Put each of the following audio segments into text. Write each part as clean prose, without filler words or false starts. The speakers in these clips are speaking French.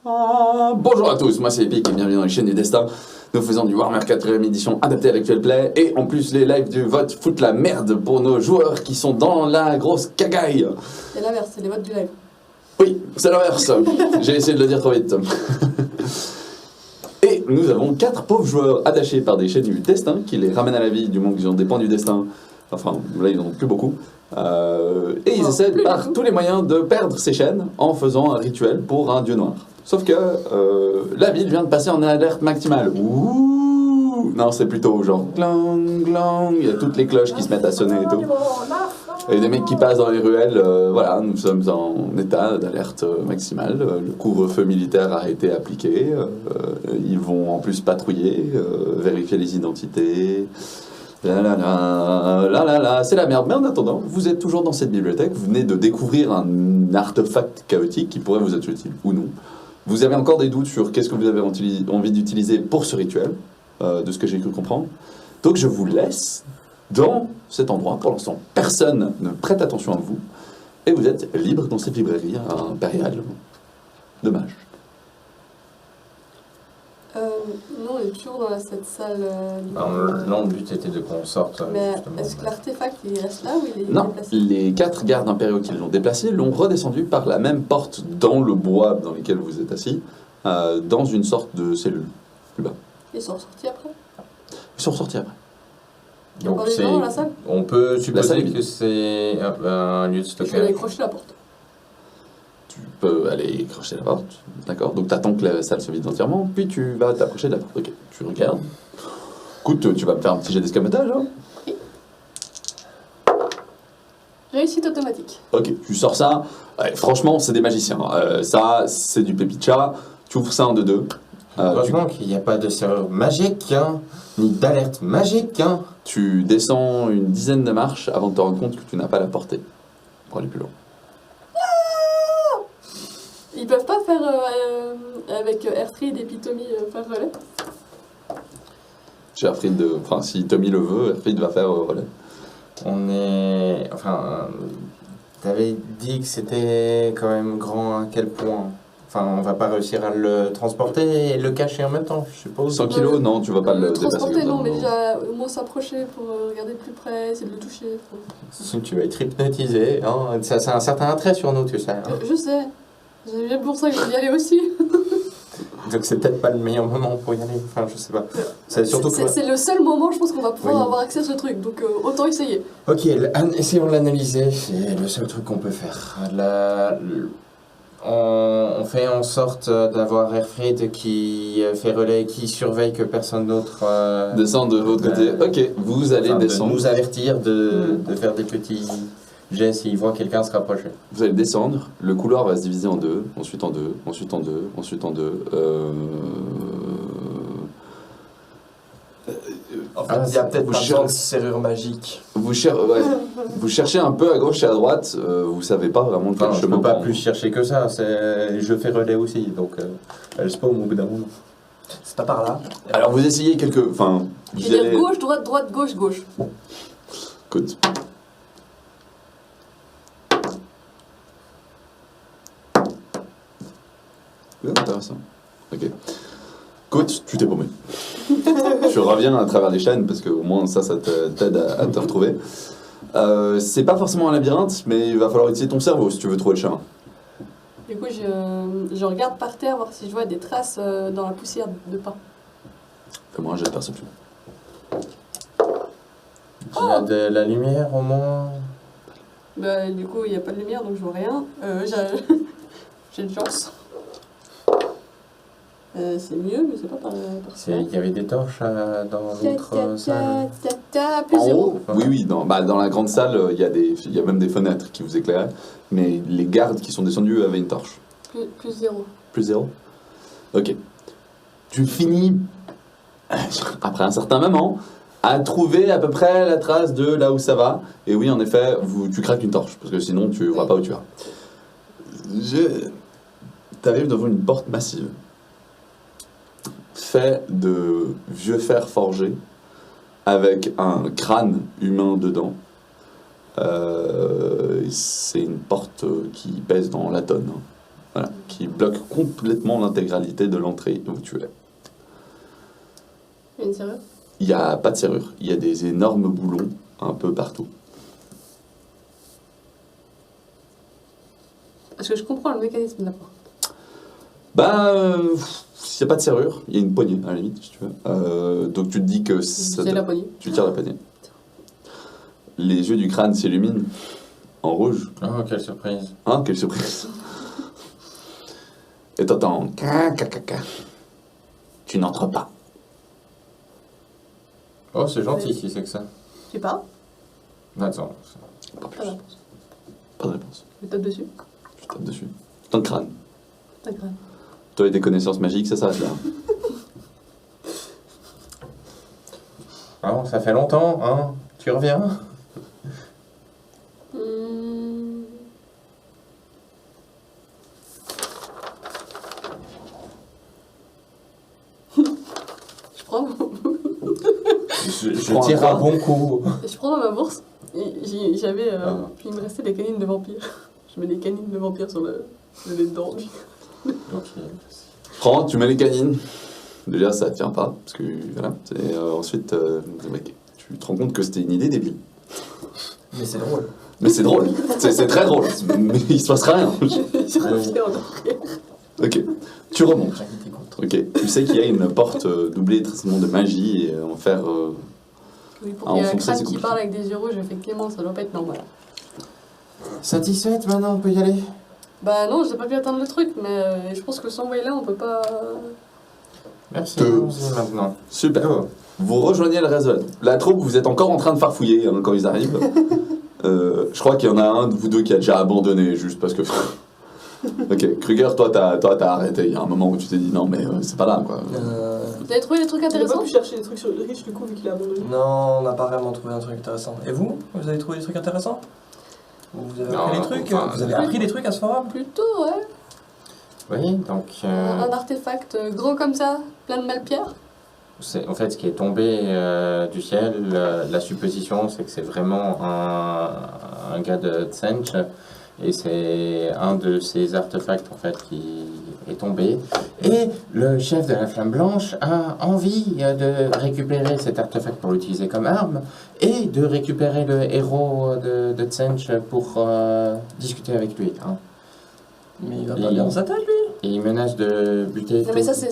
Bonjour à tous, moi c'est Epic et bienvenue dans les chaînes du destin. Nous faisons du Warhammer 4ème édition adapté à l'actuel play et en plus les lives du vote foutent la merde pour nos joueurs qui sont dans la grosse cagaille. C'est l'inverse, c'est les votes du live. Oui, c'est l'inverse. J'ai essayé de le dire trop vite. Et nous avons 4 pauvres joueurs attachés par des chaînes du destin qui les ramènent à la vie du moment qu'ils ont dépend du destin. Enfin, là ils n'en ont plus beaucoup. Et ils essaient par tous les moyens de perdre ces chaînes en faisant un rituel pour un dieu noir. Sauf que la ville vient de passer en alerte maximale. Ouh, non, c'est plutôt genre glang glang. Il y a toutes les cloches qui se mettent à sonner et tout. Et des mecs qui passent dans les ruelles. Voilà, nous sommes en état d'alerte maximale. Le couvre-feu militaire a été appliqué. Ils vont en plus patrouiller, vérifier les identités. C'est la merde. Mais en attendant, vous êtes toujours dans cette bibliothèque, vous venez de découvrir un artefact chaotique qui pourrait vous être utile ou non. Vous avez encore des doutes sur qu'est-ce que vous avez envie d'utiliser pour ce rituel, de ce que j'ai cru comprendre. Donc je vous laisse dans cet endroit. Pour l'instant, personne ne prête attention à vous. Et vous êtes libre dans cette librairie impériale de mages. Non, on est toujours dans cette salle. Non, le but était de qu'on sorte. Mais est-ce que l'artefact il reste là ou il est Non, déplacé? les 4 gardes impériaux qui l'ont déplacé l'ont redescendu par la même porte dans le bois dans lequel vous êtes assis, dans une sorte de cellule plus bas. Ils sont sortis après? Ils sont ressortis après. Il y a encore des gens dans la salle? On peut salle est supposer vide. que c'est un lieu de Je vais stockage. aller crocher la porte. Tu peux aller crocher la porte, d'accord? Donc tu attends que la salle se vide entièrement, puis tu vas t'approcher de la porte. Ok, tu regardes. Écoute, tu vas me faire un petit jet d'escamotage, hein? Réussite automatique. Ok, tu sors ça. Ouais, franchement, c'est des magiciens. Ça, c'est du pépicha. Tu ouvres ça en 2-2. Heureusement qu'il n'y a pas de serrure magique, hein, ni d'alerte magique. Hein. Tu descends une dizaine de marches avant de te rendre compte que tu n'as pas la portée pour aller plus loin. Ils peuvent pas faire avec Airfreed et puis Tommy faire relais? J'ai appris de. Enfin, si Tommy le veut, Erfried va faire relais. On est... Enfin... T'avais dit que c'était quand même grand à quel point? Enfin, on va pas réussir à le transporter et le cacher en même temps, je suppose. 100 kilos, non, tu vas pas le dépasser. Transporter, comme ça, non, mais déjà au moins s'approcher pour regarder de plus près, essayer de le toucher. Tu vas être hypnotisé, hein. Ça a un certain attrait sur nous, tu sais. Hein. Je sais. C'est bien pour ça que je vais y aller aussi. Donc c'est peut-être pas le meilleur moment pour y aller, enfin je sais pas. C'est surtout que... C'est le seul moment, je pense, qu'on va pouvoir Oui. avoir accès à ce truc, donc autant essayer. Ok, essayons de l'analyser, c'est le seul truc qu'on peut faire. On fait en sorte d'avoir Airfried qui fait relais, qui surveille que personne d'autre... Descends de l'autre côté. Ok, vous allez enfin, de descendre. nous avertir, de faire des petits gestes s'il voit quelqu'un se rapprocher. Vous allez descendre. Le couloir va se diviser en 2, ensuite en 2, ensuite en 2, ensuite en 2. En fait, il y a peut-être pas besoin de serrure magique. Vous cherchez un peu à gauche et à droite. Vous savez pas vraiment quel Enfin, je chemin peux pas prendre. plus chercher que ça, je fais relais aussi, donc elle spawn au bout d'un moment. C'est pas par là. Alors vous essayez quelques. Enfin, Je vous vais allez. dire gauche, droite, droite, gauche, gauche. Écoute. Ouais, intéressant. Ok. Écoute, tu t'es paumé. Tu reviens à travers les chaînes parce que au moins ça t'aide à te retrouver. C'est pas forcément un labyrinthe, mais il va falloir utiliser ton cerveau si tu veux trouver le chemin. Du coup, je regarde par terre, voir si je vois des traces dans la poussière de pas. Fais-moi un jet de perception. Il y a de la lumière au moins. Bah, du coup, il n'y a pas de lumière, donc je vois rien. J'ai une chance. C'est mieux, mais c'est pas par terre. Il y avait des torches dans l'autre salle. Plus En zéro. haut, oui, dans la grande salle, il y a même des fenêtres qui vous éclairaient, mais les gardes qui sont descendus avaient une torche. Plus zéro. Plus 0. Ok. Tu finis, après un certain moment, à trouver à peu près la trace de là où ça va. Et oui, en effet, tu craques une torche, parce que sinon tu ne vois pas où tu vas. T'arrives devant une porte massive, faite de vieux fer forgé, avec un crâne humain dedans. C'est une porte qui pèse dans la tonne. Voilà, qui bloque complètement l'intégralité de l'entrée où tu es. Il y a une serrure. Il n'y a pas de serrure, il y a des énormes boulons un peu partout. Est-ce que je comprends le mécanisme de la porte? S'il n'y a pas de serrure, il y a une poignée à la limite, si tu veux. Donc tu te dis que C'est la poignée. tu tires la poignée. Les yeux du crâne s'illuminent en rouge. Oh, quelle surprise. Hein, quelle surprise. Et t'entends ca. Tu n'entres pas. Oh, c'est gentil si c'est que ça. Tu parles? Attends. Pas plus. Pas de réponse. Pas de réponse. Je tape dessus. Tu tapes dessus. Dans le crâne. D'accord. Toi et tes connaissances magiques, ça s'arrête là. Oh, ça fait longtemps, hein. Tu reviens? Je prends, Je tire un bon coup. je prends dans ma bourse. Et j'avais. Ah. Puis il me restait des canines de vampire. Je mets des canines de vampire sur le lait de dents. Ok. Prends, tu mets les canines. Déjà, ça tient pas. Parce que, voilà. Ensuite, mec, tu te rends compte que c'était une idée débile. Mais c'est drôle. Mais c'est drôle. C'est très drôle. Mais il se passera rien. Je reviens en arrière. Ok. Tu remontes. J'inquiète contre. Ok. Tu sais qu'il y a une porte doublée trécement de magie et en fer. Oui, pour Ah, qu'il y ait un enfoncer, crâne c'est qui compliqué. parle avec des yeux rouges, effectivement, ça doit pas être normal. Satisfaite maintenant, on peut y aller? Bah non, j'ai pas pu atteindre le truc, mais je pense que sans là, on peut pas. Merci. Deux. allons-y maintenant. Super. Oh. Vous rejoignez le reste de la troupe, vous êtes encore en train de farfouiller hein, quand ils arrivent. Je crois qu'il y en a un de vous deux qui a déjà abandonné, juste parce que... Ok, Kruger, toi t'as arrêté. Il y a un moment où tu t'es dit non mais c'est pas là quoi. Vous avez trouvé des trucs Il a pas intéressants? pu chercher des trucs sur le riche du coup vu qu'il a abandonné. Non, on n'a pas vraiment trouvé un truc intéressant. Et vous? Vous avez trouvé des trucs intéressants? Vous avez appris Non, des trucs? enfin, Vous avez appris des trucs à ce forum? Plutôt, ouais. Oui, donc... Un artefact gros comme ça, plein de malpierres. En fait, ce qui est tombé du ciel, la supposition, c'est que c'est vraiment un gars de Tsench. Et c'est un de ces artefacts, en fait, qui est tombé. Et le chef de la Flamme Blanche a envie de récupérer cet artefact pour l'utiliser comme arme et de récupérer le héros de Tsench pour discuter avec lui. Hein. Mais il va pas bien dans sa tête, lui. Et il menace de buter Non, tout. mais ça, c'est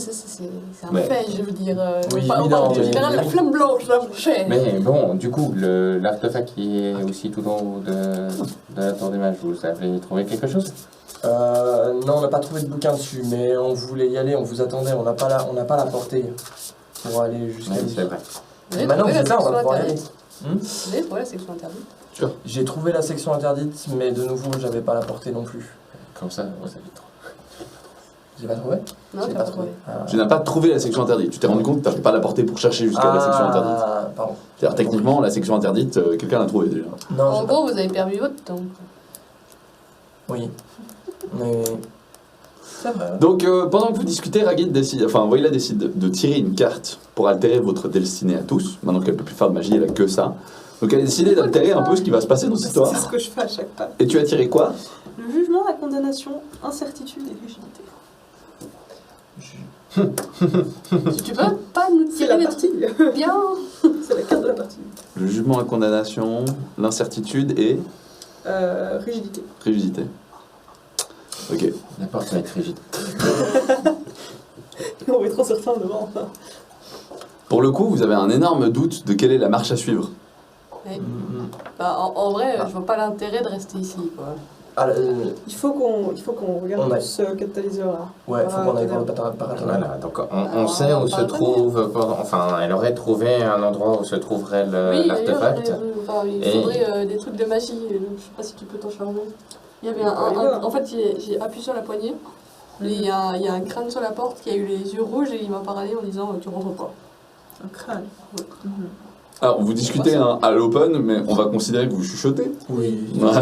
un Ouais. fait, je veux dire. Oui, on parle évidemment, du mais- général de la flamme blanche, là, mon cher. Mais bon, du coup, l'artefact qui est aussi tout en haut de la tour des mages, vous avez trouvé quelque chose? Non, on n'a pas trouvé de bouquin dessus, mais on voulait y aller, on vous attendait, on n'a pas la portée pour aller jusqu'à Oui, ici. c'est vrai. Vous avez Maintenant, trouvé vous la êtes là, on va section pouvoir y aller. interdite. Vous avez trouvé la section interdite? J'ai trouvé la section interdite, mais de nouveau, j'avais pas la portée non plus. Comme ça, vous avez trop. J'ai pas trouvé? Non, J'ai tu pas pas trouvé. trouvé. Tu n'as pas trouvé la section interdite, tu t'es rendu compte que tu n'avais pas la portée pour chercher jusqu'à la section interdite. Ah, pardon. C'est-à-dire techniquement la section interdite, quelqu'un l'a trouvée déjà. Non, En j'ai pas- gros, vous avez perdu votre temps. Oui. Mais... C'est vrai. Donc pendant que vous discutez, Ragid décide, enfin Wayla décide de tirer une carte pour altérer votre destinée à tous, maintenant qu'elle peut plus faire de magie, elle a que ça. Donc elle a décidé d'altérer un peu ce qui va se passer dans cette C'est histoire. ce que je fais à chaque pas. Et tu as tiré quoi? Le jugement, la condamnation, incertitude et rigidité. Tu peux pas nous C'est tirer la des partie. trucs bien? C'est la carte de la partie. Le jugement, la condamnation, l'incertitude et Rigidité. rigidité. Ok. La porte va être rigide. On va être incertain devant. Enfin. Pour le coup, vous avez un énorme doute de quelle est la marche à suivre. Ouais. Bah, en vrai, je vois pas l'intérêt de rester ici, quoi. Ah, Il faut qu'on regarde On a- ce catalyseur là. ouais, faut qu'on aille voir le Voilà. paratonnerre. Voilà, donc on Alors, sait on où se parle trouve, enfin, elle aurait trouvé un endroit où se trouverait Oui, d'ailleurs, l'artefact. il Et- faudrait des trucs de magie, donc je sais pas si tu peux t'en charger. Il y avait en fait, j'ai appuyé sur la poignée, et il y a un crâne sur la porte qui a eu les yeux rouges et il m'a parlé en disant tu rentres pas. Un crâne. Alors, vous discutez hein, à l'open, mais on va considérer que vous chuchotez. Oui. Voilà.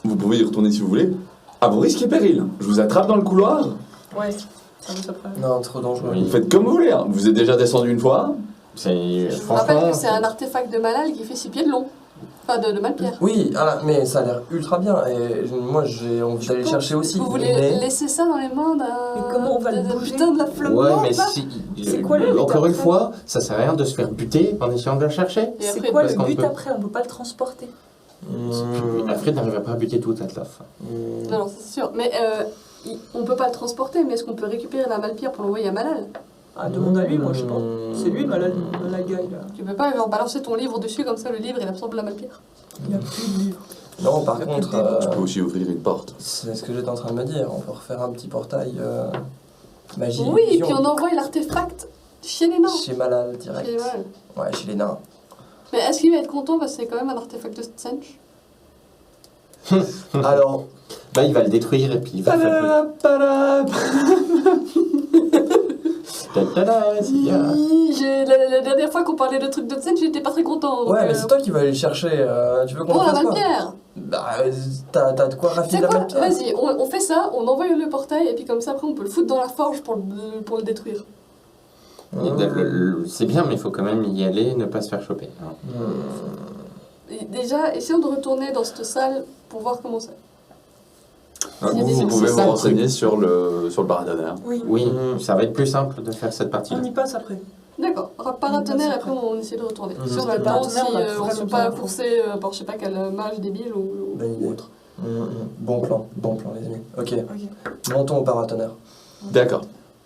Vous pouvez y retourner si vous voulez. À vos risques et périls. Je vous attrape dans le couloir. Ouais, ça me surprend. Non, trop dangereux. Oui. Vous faites comme vous voulez. Hein. Vous êtes déjà descendu une fois. C'est Je vous rappelle franchement. que c'est un artefact de Malal qui fait 6 pieds de long. Enfin, de Malpierre. Oui, mais ça a l'air ultra bien et moi j'ai envie d'aller le chercher aussi. Vous voulez mais- laisser ça dans les mains d'un. Mais comment on va le bouger putain de la flamme Ouais, blanche, mais là si. C'est quoi le but Encore une après fois, ça sert à rien de se faire buter en essayant de la chercher. Et C'est après, quoi parce le qu'on but peut- après? On peut pas le transporter. Alfred n'arrivera pas à buter tout Atlas. Non, non, c'est sûr. Mais on peut pas le transporter, mais est-ce qu'on peut récupérer la Malpierre pour l'envoyer à Malal? Ah, demande à lui, moi je sais pas. C'est lui, la gueule là. Tu peux pas genre balancer ton livre dessus comme ça, le livre il absorbe la Malpierre. Il y a plus de livres. Non, par Il y a contre, plus de Tu peux aussi ouvrir une porte. c'est ce que j'étais en train de me dire. On peut refaire un petit portail magie. Oui, et illusion, puis on envoie l'artefact chez les nains. chez Malal direct. Chez Malal. Ouais, chez les nains. Mais est-ce qu'il va être content parce que c'est quand même un artefact de Stench? Alors, Bah, il va le détruire et puis il va faire. Tada, c'est bien. La dernière fois qu'on parlait de trucs de Stench, j'étais pas très content. donc, ouais, mais c'est toi qui vas aller le chercher. Tu veux qu'on Bon, la fasse quoi? Malpierre. Bah, t'as de quoi raffiner C'est la quoi? Malpierre? Vas-y, on fait ça, on envoie le portail et puis comme ça après on peut le foutre dans la forge pour le détruire. C'est bien, mais il faut quand même y aller, ne pas se faire choper. Hein. Et déjà, essayons de retourner dans cette salle pour voir comment c'est. Il y a des Vous gens- pouvez c'est vous ça, le renseigner sur le paratonnerre. Oui, Oui, ça va être plus simple de faire cette partie-là. on y passe après. D'accord, paratonnerre et après on essaie de retourner. Si on a le Le temps, si paratonnerre, on a on se vraiment fait besoin pas de forcer par je sais pas quel mage débile ou Bonne idée. autre. Bon plan, les amis. Ok, Ok. montons au paratonnerre. D'accord.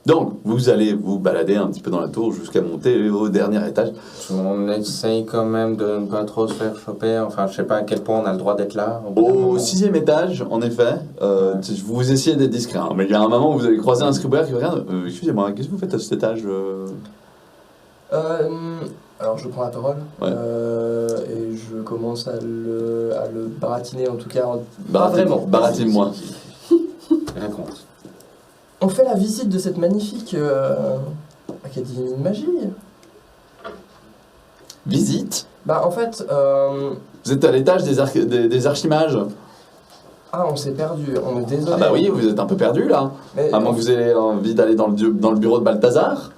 Donc, vous allez vous balader un petit peu dans la tour jusqu'à monter au dernier étage. On essaye quand même de ne pas trop se faire choper. Enfin, je sais pas à quel point on a le droit d'être là. bout d'un Au moment. 6e étage, en effet, vous essayez d'être discret. Hein, mais il y a un moment où vous allez croiser un scribeur qui vous regarde. Excusez-moi, qu'est-ce que vous faites à cet étage Alors je prends la parole Ouais. et je commence à le baratiner en tout cas. Baratine-moi. Raconte. On fait la visite de cette magnifique académie de magie. Visite. Bah en fait, Vous êtes à l'étage des archimages. on s'est perdu. On est désolé. Ah bah oui, vous êtes un peu perdu là. Mais, À moins que vous ayez envie d'aller dans le bureau de Balthazar.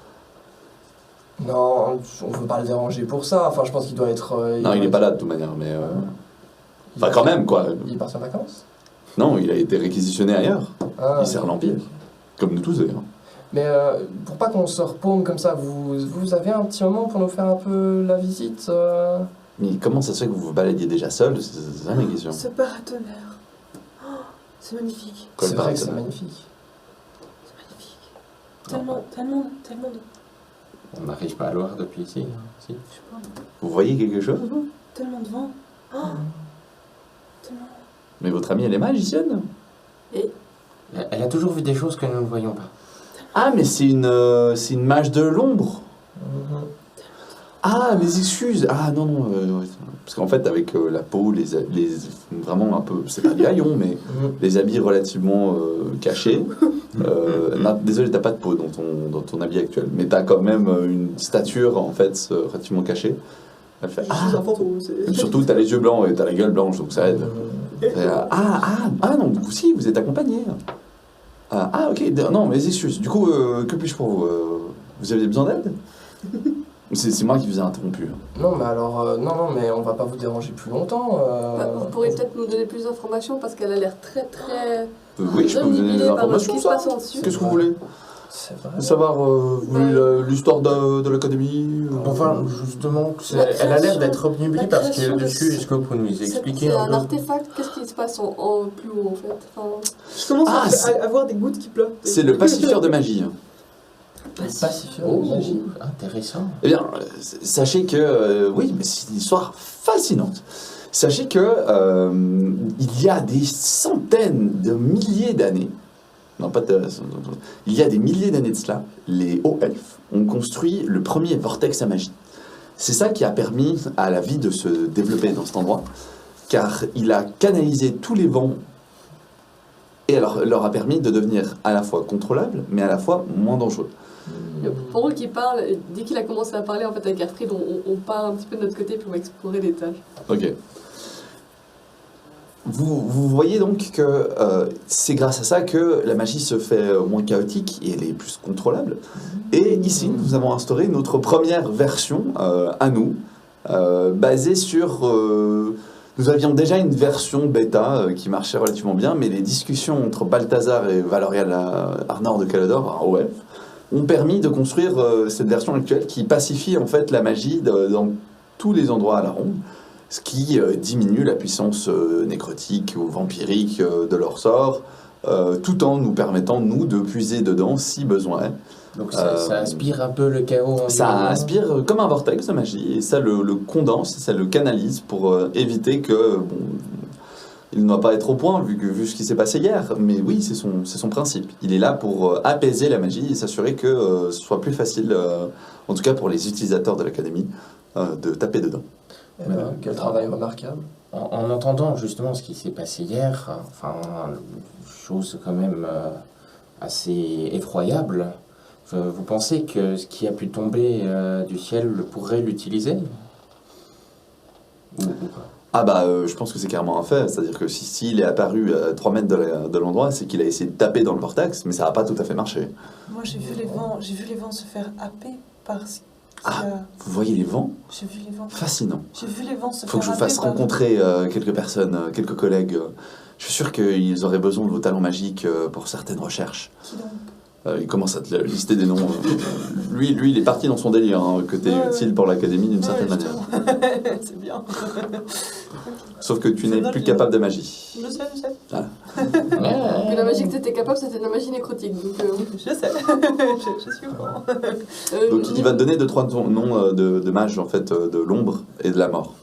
non, on veut pas le déranger pour ça. Enfin, je pense qu'il doit être. Non, il est pas là de toute manière, mais... Enfin, quand même, quoi. Il est parti en vacances. Non, il a été réquisitionné ailleurs. Ah, Il sert l'Empire. Comme nous tous, d'ailleurs. Mais pour pas qu'on se repaume comme ça, vous avez un petit moment pour nous faire un peu la visite Mais comment ça se fait que vous vous baladiez déjà seul? C'est ça ma question. Ce paratonnerre. Oh, c'est magnifique. Quoi, C'est le vrai que c'est paratonnerre magnifique. C'est magnifique. Tellement de... On n'arrive pas à le voir depuis ici. Hein, si. Je sais pas. Vous voyez quelque chose? Tellement de vent. Oh, tellement... Mais votre amie, elle est magicienne? Elle a toujours vu des choses que nous ne voyons pas. Ah, mais c'est une mage de l'ombre. Ah, mes excuses. Ah, non, non. Ouais. Parce qu'en fait, avec la peau, vraiment un peu... C'est pas du haillon, mais les habits relativement cachés. Non, désolé, t'as pas de peau dans ton habit actuel. Mais t'as quand même une stature, en fait, relativement cachée. Elle fait... Je suis un fantôme, c'est... Surtout, t'as les yeux blancs et t'as la gueule blanche, donc ça aide. Non, du coup, si, vous êtes accompagné. Ok, non, mes excuses. Du coup, que puis-je pour vous Vous avez besoin d'aide? C'est moi qui vous ai interrompu. Non, mais alors, non, mais on va pas vous déranger plus longtemps. Vous pourriez peut-être nous donner plus d'informations parce qu'elle a l'air très Oui, je peux vous donner des omnibulée par ce informations, qui se ça. passe en dessus. Qu'est-ce que vous voulez C'est vrai. savoir vous voulez l'histoire de l'académie Enfin, justement, La elle a l'air création- d'être obnubilée la par ce qui est création de- au-dessus. Est-ce que vous pouvez nous expliquer C'est un un peu artefact, qu'est-ce qui se passe en plus haut en fait enfin, Je commence Ah, c'est- à avoir des gouttes qui pleuvent. C'est le pacifieur de magie. Pacifieur Oh, de magie. intéressant. Eh bien, sachez que... oui, mais c'est une histoire fascinante. Sachez que il y a des centaines de milliers d'années, non pas de, il y a des milliers d'années de cela, les hauts elfes ont construit le premier vortex à magie. C'est ça qui a permis à la vie de se développer dans cet endroit, car il a canalisé tous les vents et alors leur a permis de devenir à la fois contrôlable, mais à la fois moins dangereux. Pendant qu'il parle, dès qu'il a commencé à parler en fait avec Arfrid, on part un petit peu de notre côté pour explorer l'étage. Ok. Vous voyez donc que c'est grâce à ça que la magie se fait moins chaotique et elle est plus contrôlable. Et ici, nous avons instauré notre première version à nous, basée sur Nous avions déjà une version bêta qui marchait relativement bien, mais les discussions entre Balthazar et Valorial Arnor de Caledor, ont permis de construire cette version actuelle qui pacifie en fait la magie dans tous les endroits à la ronde, ce qui diminue la puissance nécrotique ou vampirique de leur sort, tout en nous permettant, nous, de puiser dedans si besoin. Donc ça aspire un peu le chaos. Ça aspire comme un vortex de magie, et ça le condense, ça le canalise pour éviter que... il ne doit pas être au point, vu ce qui s'est passé hier, mais oui, c'est son principe. Il est là pour apaiser la magie et s'assurer que ce soit plus facile, en tout cas pour les utilisateurs de l'Académie, de taper dedans. Eh ben, quel travail remarquable. En entendant justement ce qui s'est passé hier, enfin, chose quand même assez effroyable, vous pensez que ce qui a pu tomber du ciel pourrait l'utiliser? Ou pas? Ah bah, je pense que c'est carrément un fait. C'est-à-dire que s'il est apparu à 3 mètres de l'endroit, c'est qu'il a essayé de taper dans le vortex, mais ça n'a pas tout à fait marché. Moi, j'ai vu les vents se faire happer par ce Ah, vous voyez les vents? J'ai vu les vents. Fascinant. J'ai vu les vents se Faut que je faire vous fasse happer par- rencontrer quelques personnes, quelques collègues. Je suis sûr qu'ils auraient besoin de vos talents magiques pour certaines recherches. Qui donc? Il commence à te lister des noms. Lui, il est parti dans son délire, que t'es Ouais, utile pour l'Académie d'une certaine manière. manière. C'est bien. Sauf que tu Je n'es note plus les capable de magie. Je sais. Mais la magie que t'étais capable, c'était de la magie nécrotique. Donc, Je sais. Je suis au courant. Donc il va te donner 2-3 noms de mages, en fait, de l'ombre et de la mort.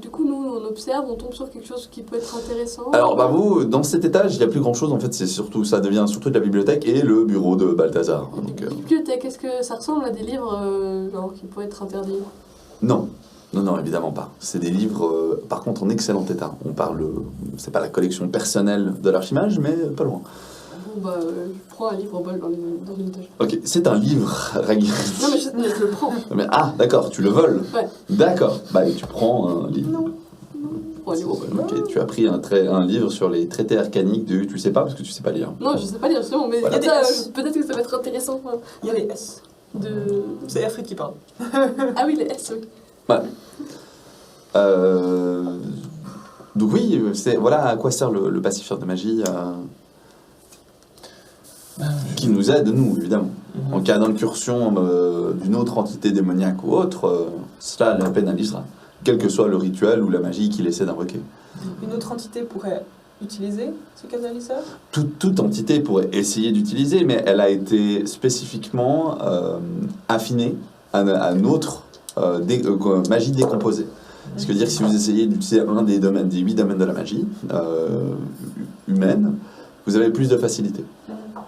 Du coup, nous, on observe, on tombe sur quelque chose qui peut être intéressant. Alors, bah vous, dans cet étage, il n'y a plus grand-chose, en fait, ça devient surtout de la bibliothèque et le bureau de Balthazar. Donc, Bibliothèque, est-ce que ça ressemble à des livres genre, qui pourraient être interdits? non, évidemment pas. C'est des livres, par contre, en excellent état. C'est pas la collection personnelle de l'Archimage, mais pas loin. Bon, bah, je prends un livre au bol dans une étage. Ok, c'est un livre, Raggy. Non, mais je le prends. Ah, d'accord, tu le voles. Ouais. D'accord, bah tu prends un livre. Non. Je prends un livre au bol. Ok, tu as pris un livre sur les traités arcaniques de... Tu sais pas, parce que tu sais pas lire. Non, je sais pas lire, justement, mais Voilà. comme ça, Il y a des S. peut-être que ça va être intéressant. Il y a les S. C'est Alfred qui parle. Ah oui, les S, oui. Voilà. Donc oui, voilà à quoi sert le pacifieur de magie, qui nous aide, nous, évidemment. En cas d'incursion d'une autre entité démoniaque ou autre, cela la pénalisera, quel que soit le rituel ou la magie qu'il essaie d'invoquer. Une autre entité pourrait utiliser ce canaliseur? Toute entité pourrait essayer d'utiliser, mais elle a été spécifiquement affinée à notre magie décomposée. Ce qui veut dire que si vous essayez d'utiliser un des 8 domaines de la magie humaine, vous avez plus de facilité.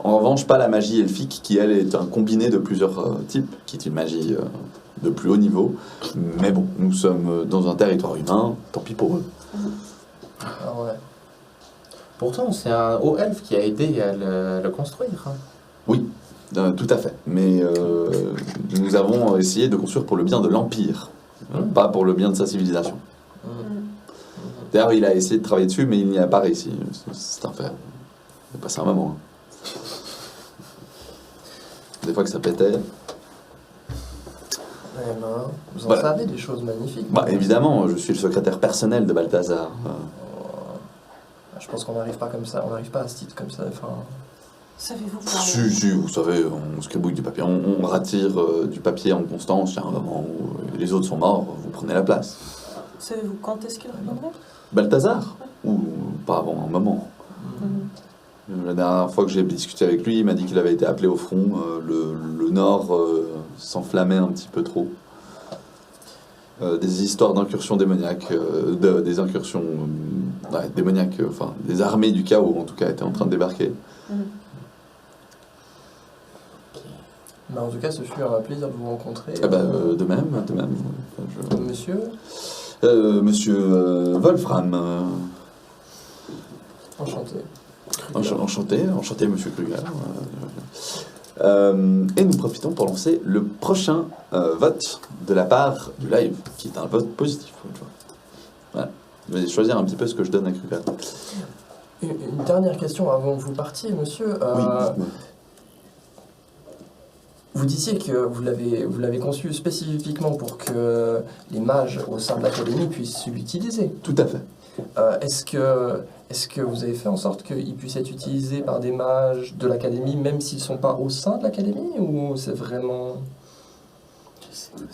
En revanche, pas la magie elfique qui, elle, est un combiné de plusieurs types, qui est une magie de plus haut niveau. Mais bon, nous sommes dans un territoire humain, tant pis pour eux. Ah ouais. Pourtant, c'est un haut elfe qui a aidé à le construire. Hein. Oui, tout à fait. Mais nous avons essayé de construire pour le bien de l'Empire, pas pour le bien de sa civilisation. D'ailleurs, il a essayé de travailler dessus, mais il n'y a pas réussi. C'est un fait. Il a passé un moment. Des fois que ça pétait. Eh ben, vous en Voilà. savez des choses magnifiques. Bah, évidemment, je suis le secrétaire personnel de Balthazar. Je pense qu'on n'arrive pas comme ça, on n'arrive pas à ce titre comme ça. Enfin, Savez-vous Si, vous savez, on scribouille du papier. On rattire du papier en constance. Il y a un moment où les autres sont morts, vous prenez la place. Savez-vous quand est-ce qu'il reviendrait? Balthazar? Ou pas avant un moment. La dernière fois que j'ai discuté avec lui, il m'a dit qu'il avait été appelé au front. Le Nord s'enflammait un petit peu trop. Des histoires d'incursions démoniaques, des incursions démoniaques, enfin des armées du chaos en tout cas étaient en train de débarquer. mais en tout cas, ce fut un plaisir de vous rencontrer. Ah bah, de même. Monsieur, Monsieur Wolfram, enchanté. enchanté Monsieur Kruger. Et nous profitons pour lancer le prochain vote de la part du live, qui est un vote positif. Voilà. Je vais choisir un petit peu ce que je donne à Kruger. Une dernière question avant que vous partiez, monsieur. Oui. Vous disiez que vous l'avez conçu spécifiquement pour que les mages au sein de l'académie puissent l'utiliser. Tout à fait. Est-ce que vous avez fait en sorte qu'il puisse être utilisé par des mages de l'académie, même s'ils ne sont pas au sein de l'académie, ou c'est vraiment...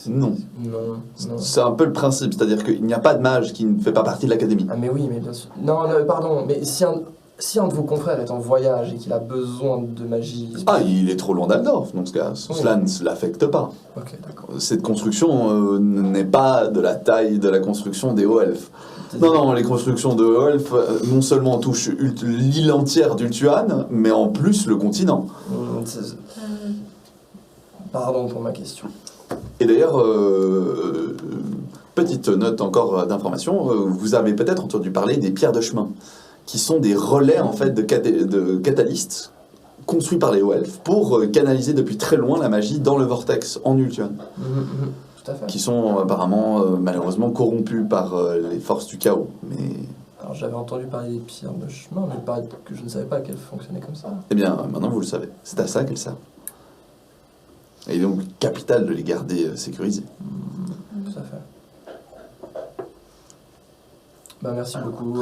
Non. Non. C'est un peu le principe, c'est-à-dire qu'il n'y a pas de mage qui ne fait pas partie de l'académie. Ah mais oui, mais bien sûr. Non, pardon, mais si un de vos confrères est en voyage et qu'il a besoin de magie... Ah, il est trop loin d'Aldorf, dans ce cas. Cela ne l'affecte pas. Ok, d'accord. Cette construction n'est pas de la taille de la construction des hauts-elfes. Non, les constructions de hauts-elfes non seulement touchent l'île entière d'Ultuan, mais en plus le continent. Pardon pour ma question. Et d'ailleurs, petite note encore d'information, vous avez peut-être entendu parler des pierres de chemin, qui sont des relais en fait de catalystes construits par les hauts-elfes pour canaliser depuis très loin la magie dans le vortex en Ultuan. Tout à fait. Qui sont apparemment malheureusement corrompus par les forces du chaos. Mais Alors j'avais entendu parler des pierres de chemin, mais que je ne savais pas qu'elles fonctionnaient comme ça. eh bien, maintenant vous le savez. C'est à ça qu'elles servent. Et donc, capital de les garder sécurisés. Tout à fait. Merci beaucoup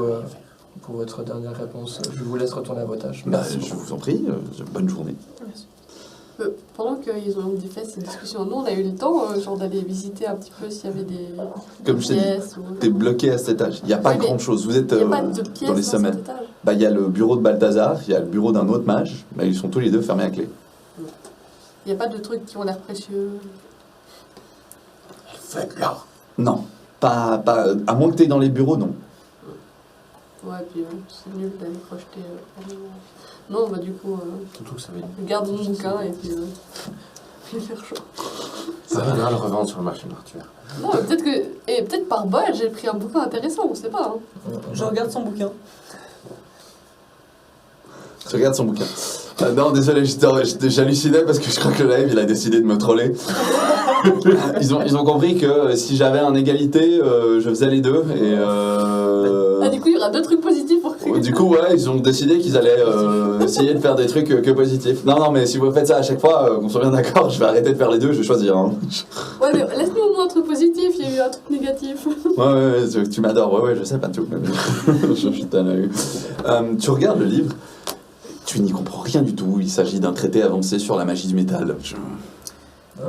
pour votre dernière réponse. Je vous laisse retourner à vos tâches. Merci. Je vous en prie. Bonne journée. Merci. Pendant qu'ils ont fait ces discussions, nous on a eu le temps genre d'aller visiter un petit peu s'il y avait des Comme je t'ai dit, pièces. t'es bloqué à cet étage. Il n'y a pas Oui, mais grand-chose. Vous êtes Il n'y a pas de pièces dans les dans sommets. cet étage. Il y a le bureau de Balthazar, il y a le bureau d'un autre mage, mais ils sont tous les deux fermés à clé. Il n'y a pas de trucs qui ont l'air précieux. Faites-là. Non. Pas, à moins que tu es dans les bureaux, non. Ouais, puis c'est nul d'aller projeter. Non, bah du coup, Surtout que ça va être... je garde mon bouquin et puis je vais faire chaud. Ça va bien le revendre sur le marché d'Arthur. Non, mais peut-être que. Et peut-être par bol, j'ai pris un bouquin intéressant, on sait pas. Hein. Je regarde son bouquin. Tu regardes son bouquin. Non, désolé, j'hallucinais parce que je crois que le live, il a décidé de me troller. Ils ont compris que si j'avais un égalité, je faisais les deux. Et Ah, du coup, il y aura deux trucs positifs pour que. du coup, ouais, ils ont décidé qu'ils allaient essayer de faire des trucs que positifs. Non, mais si vous faites ça à chaque fois, qu'on soit bien d'accord, je vais arrêter de faire les deux, je vais choisir. Hein. Ouais, mais laisse-nous au moins un truc positif, il y a eu un truc négatif. Ouais, tu m'adores, ouais, je sais pas tout. Mais je t'en ai eu. Tu regardes le livre. Tu n'y comprends rien du tout. Il s'agit d'un traité avancé sur la magie du métal.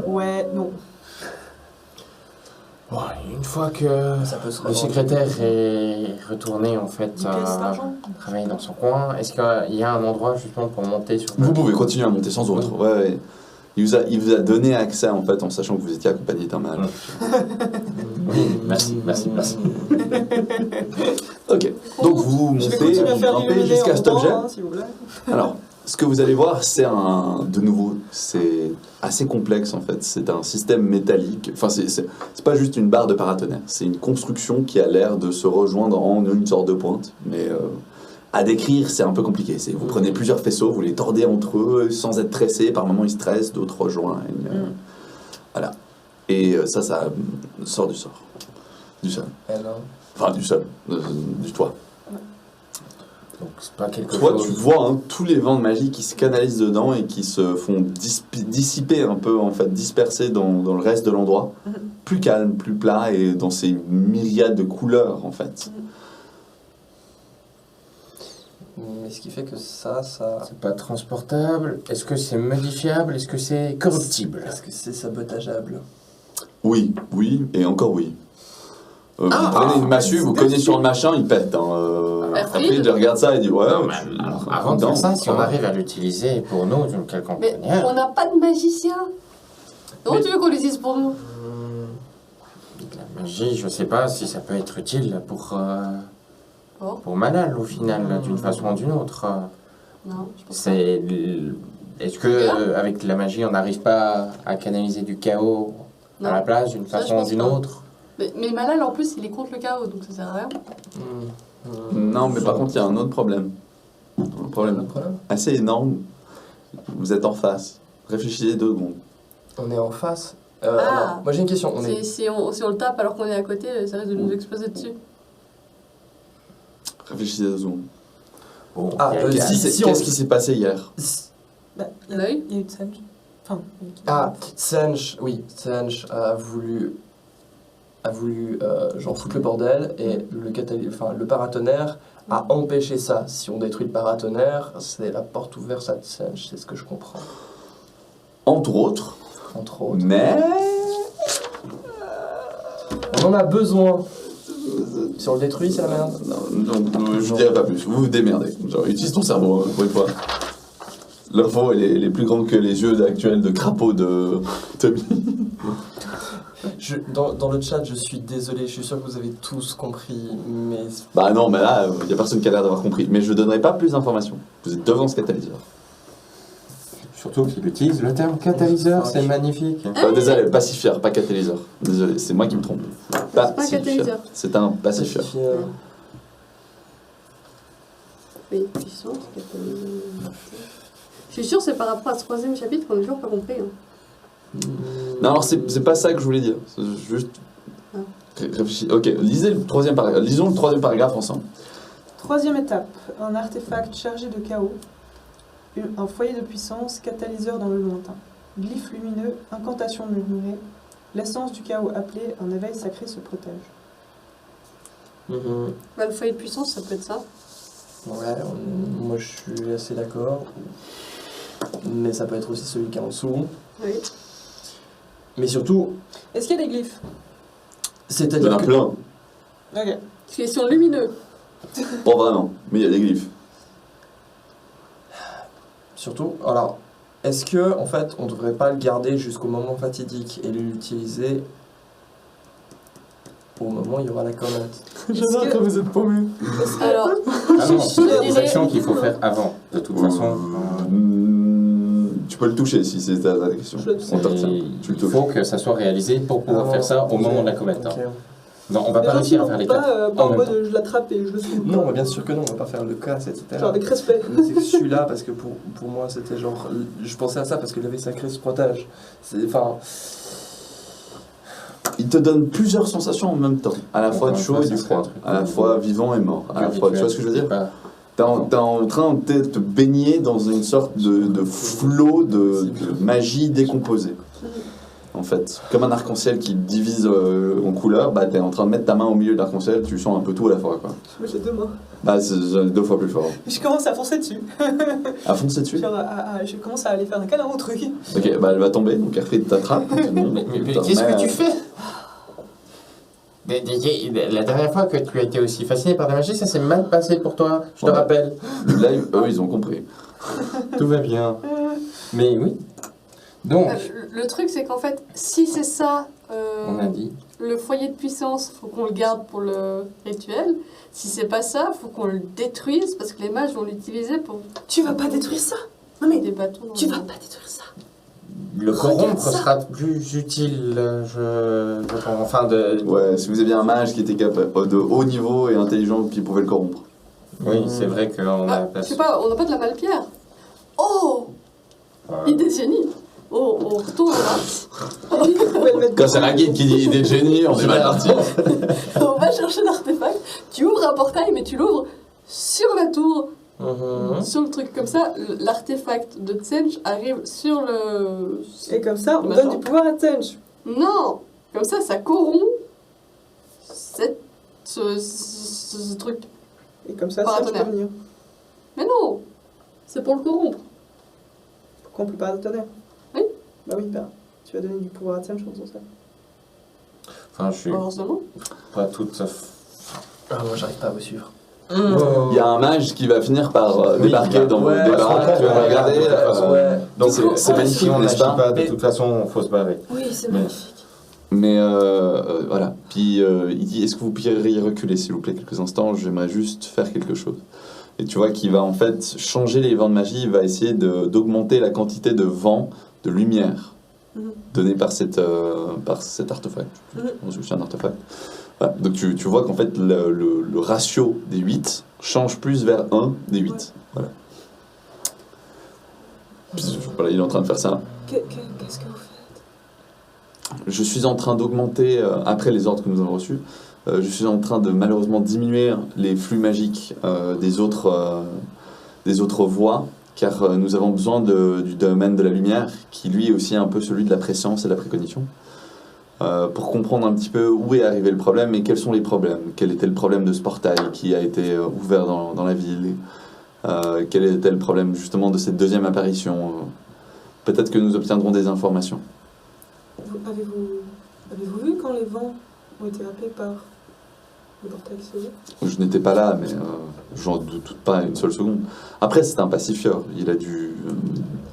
Ouais, non. Bon, une fois que Ça peut se le revendre. secrétaire est retourné en fait Il casse l'argent. travailler dans son coin, est-ce qu'il y a un endroit justement pour monter sur Vous pouvez continuer à monter sans autre. Ouais. Il vous a donné accès en fait en sachant que vous étiez accompagné d'un mage. Oui, merci. Ok. Donc vous Je vais montez, continuer à vous faire du grimpez MLG jusqu'à en cet objet. temps, hein, s'il vous plaît. Alors, ce que vous allez voir, c'est de nouveau, c'est assez complexe en fait. C'est un système métallique. Enfin, c'est pas juste une barre de paratonnerre. C'est une construction qui a l'air de se rejoindre en une sorte de pointe. Mais à décrire, c'est un peu compliqué. Vous prenez plusieurs faisceaux, vous les tordez entre eux sans être tressés. Par moments, ils se tressent, d'autres rejoignent. Voilà. Et ça sort du sort. Du sol. Alors, Enfin, du sol. Du toit. Donc c'est pas quelque Toi, chose... tu vois tous les vents de magie qui se canalisent dedans et qui se font dissiper un peu, en fait, disperser dans le reste de l'endroit. Plus calme, plus plat et dans ces myriades de couleurs, en fait. mais ce qui fait que ça... C'est pas transportable. Est-ce que c'est modifiable? Est-ce que c'est corruptible? Est-ce que c'est sabotageable? Oui, et encore oui. Vous prenez une massue, vous cognez sur le machin, il pète. Après, il regarde ça et dit ouais. Non, mais alors, avant de faire ça, si on arrive à l'utiliser pour nous d'une quelconque Mais manière... on n'a pas de magicien. Comment Mais- tu veux qu'on l'utilise pour nous? La magie, je sais pas si ça peut être utile Oh. pour Malal au final, d'une façon ou d'une autre. Non, je pense pas. C'est... Est-ce que avec la magie, on n'arrive pas à canaliser du chaos Non. à la place d'une Ça, je façon ou pense d'une pas. autre? Mais Malal, en plus, il est contre le chaos, donc ça sert à rien. Non, mais par contre, il y a un autre problème. Un Problème. problème assez énorme. Vous êtes en face. Réfléchissez 2 secondes. On est en face. Ah. Alors, moi j'ai une question. Si on le tape alors qu'on est à côté, ça risque de nous exploser dessus. Réfléchissez 2 secondes. Bon, Ah, il y a- si- Qu'est-ce qui s'est passé hier? Bah, L'œil il y a eu de Sanj. Enfin, Ah, Tsench, oui, Tsench a voulu genre foutre le bordel et le paratonnerre a empêché ça. Si on détruit le paratonnerre, c'est la porte ouverte à Tsench, c'est ce que je comprends. Entre autres, Entre autres. mais... On en a besoin. Si on le détruit, c'est la merde. Non, je dirais pas plus. Vous vous démerdez. Genre, utilise ton cerveau, pour une fois. L'info, elle est plus grande que les yeux actuels de crapaud de Tommy. Dans le chat, je suis désolé, je suis sûr que vous avez tous compris, mais... Bah non, mais là, il y a personne qui a l'air d'avoir compris. Mais je donnerai pas plus d'informations. Vous êtes devant ce catalyseur. Surtout qu'il utilise le terme catalyseur, c'est magnifique. Désolé, pacifieur, pas catalyseur. Désolé, c'est moi qui me trompe. pas un catalyseur. C'est un pacifieur. Oui, puissance, catalyseur. Je suis sûre que c'est par rapport à ce 3e chapitre qu'on n'a toujours pas compris. Hein. Non, alors c'est pas ça que je voulais dire. C'est juste... Ah. Réfléchis. Ok, lisez le 3e paragraphe. Lisons le 3e paragraphe ensemble. 3e étape, un artefact chargé de chaos, un foyer de puissance, catalyseur dans le lointain, glyphe lumineux, incantation murmurée, l'essence du chaos appelée, un éveil sacré se protège. Bah, le foyer de puissance, ça peut être ça. Ouais, moi je suis assez d'accord. Mais ça peut être aussi celui qui est en dessous. Oui. Mais surtout, Est-ce qu'il y a des glyphes? Il y en c'est-à-dire a que... plein. Ok. Question lumineux. Pas vraiment, mais il y a des glyphes. Surtout, alors, est-ce que, en fait, on devrait pas le garder jusqu'au moment fatidique et l'utiliser au moment où il y aura la comète? J'adore que vous êtes paumés. Alors, Ah non, c'est des dirais- actions qu'il faut faire avant, de toute façon. Tu peux le toucher si c'est ta question. Je le On te retient. Et Tu le il touches. faut que ça soit réalisé pour pouvoir faire ça au moment de la comète. hein. Ok. Non, on va pas réussir à faire les quatre. Pas en en même mode temps. je l'attrape et je le fous. Non, mais bien sûr que non, on va pas faire le casse, etc. Genre avec respect. Mais c'est que celui-là, parce que pour moi, c'était genre... Je pensais à ça parce que l'éveil sacré se protège. Enfin... Il te donne plusieurs sensations en même temps. À la fois Encore du une chaud fois, et ça du serait un froid. truc À la fois vivant et mort. À la fois, tu vois ce que je veux dire? Pas- T'es en train de te baigner dans une sorte de flot de magie décomposée. En fait, comme un arc-en-ciel qui divise en couleurs, bah t'es en train de mettre ta main au milieu de l'arc-en-ciel, tu sens un peu tout à la fois, quoi. Moi j'ai 2 mains. Bah c'est 2 fois plus fort. Je commence à foncer dessus. À foncer dessus. Genre, je commence à aller faire un câlin au truc. Ok, bah elle va tomber, donc Erfried t'attrape. Mais qu'est-ce que tu fais? La dernière fois que tu as été aussi fasciné par la magie, ça s'est mal passé pour toi, je te Ouais. rappelle. Le live, eux ils ont compris. Tout va bien. Mais oui. Donc, le truc, c'est qu'en fait, si c'est ça, on a dit. le foyer de puissance, faut qu'on le garde pour le rituel. Si c'est pas ça, faut qu'on le détruise parce que les mages vont l'utiliser pour Tu vas pas détruire ça? Non mais des bâtons. dans tu le- vas pas détruire ça. Le corrompre ça. sera plus utile, je pense. Enfin, de. Ouais, si vous aviez un mage qui était capable de haut niveau et intelligent qui pouvait le corrompre. Oui, c'est vrai qu'on a. Ah, je sais pas, on n'a pas de la malpierre. Oh, Euh, idée de génie. Oh, on retourne là. On pouvait le mettre Quand c'est Ragid qui dit idée de génie, on est mal parti. On va chercher l'artefact. Tu ouvres un portail, mais tu l'ouvres sur la tour, sur le truc. Comme ça, l'artefact de Tsench arrive sur le... Et comme ça, on le donne machin. du pouvoir à Tench. Non. Comme ça corrompt ce truc. Et comme ça, Paratonnerre. ça peut venir. Mais non. C'est pour le corrompre. Pourquoi on peut pas tonnerre? Oui. Bah oui, bah, tu vas donner du pouvoir à Tench en faisant ça. Enfin, je suis Pas forcément. pas tout à fait. Ah, moi j'arrive pas à vous suivre. Il y a un mage qui va finir par Oui, débarquer dans vos ouais, baraques, tu vas ouais, regarder. de toute façon. Ouais. Donc Du coup, c'est magnifique, Si on n'est-ce n'agit pas? pas, de Mais- toute façon, faut se barrer. Oui, c'est Mais- magnifique. Mais voilà. Puis il dit est-ce que vous pourriez reculer s'il vous plaît quelques instants? J'aimerais juste faire quelque chose. Et tu vois qu'il va en fait changer les vents de magie. Il va essayer d'augmenter la quantité de vent, de lumière donnée par cet artefact. C'est un artefact. Voilà. Donc tu vois qu'en fait le ratio des 8 change plus vers 1 des 8. Voilà. Puis, voilà, il est en train de faire ça. Qu'est-ce que vous faites? Je suis en train d'augmenter, après les ordres que nous avons reçus, je suis en train de malheureusement diminuer les flux magiques des autres voies car nous avons besoin du domaine de la lumière, qui lui est aussi un peu celui de la préscience et de la précognition, pour comprendre un petit peu où est arrivé le problème et quels sont les problèmes. Quel était le problème de ce portail qui a été ouvert dans la ville, quel était le problème justement de cette deuxième apparition. Peut-être que nous obtiendrons des informations. Avez-vous vu quand les vents ont été happés par le portail scellé? Je n'étais pas là, mais j'en doute pas une seule seconde. Après, c'est un pacifieur. Il a dû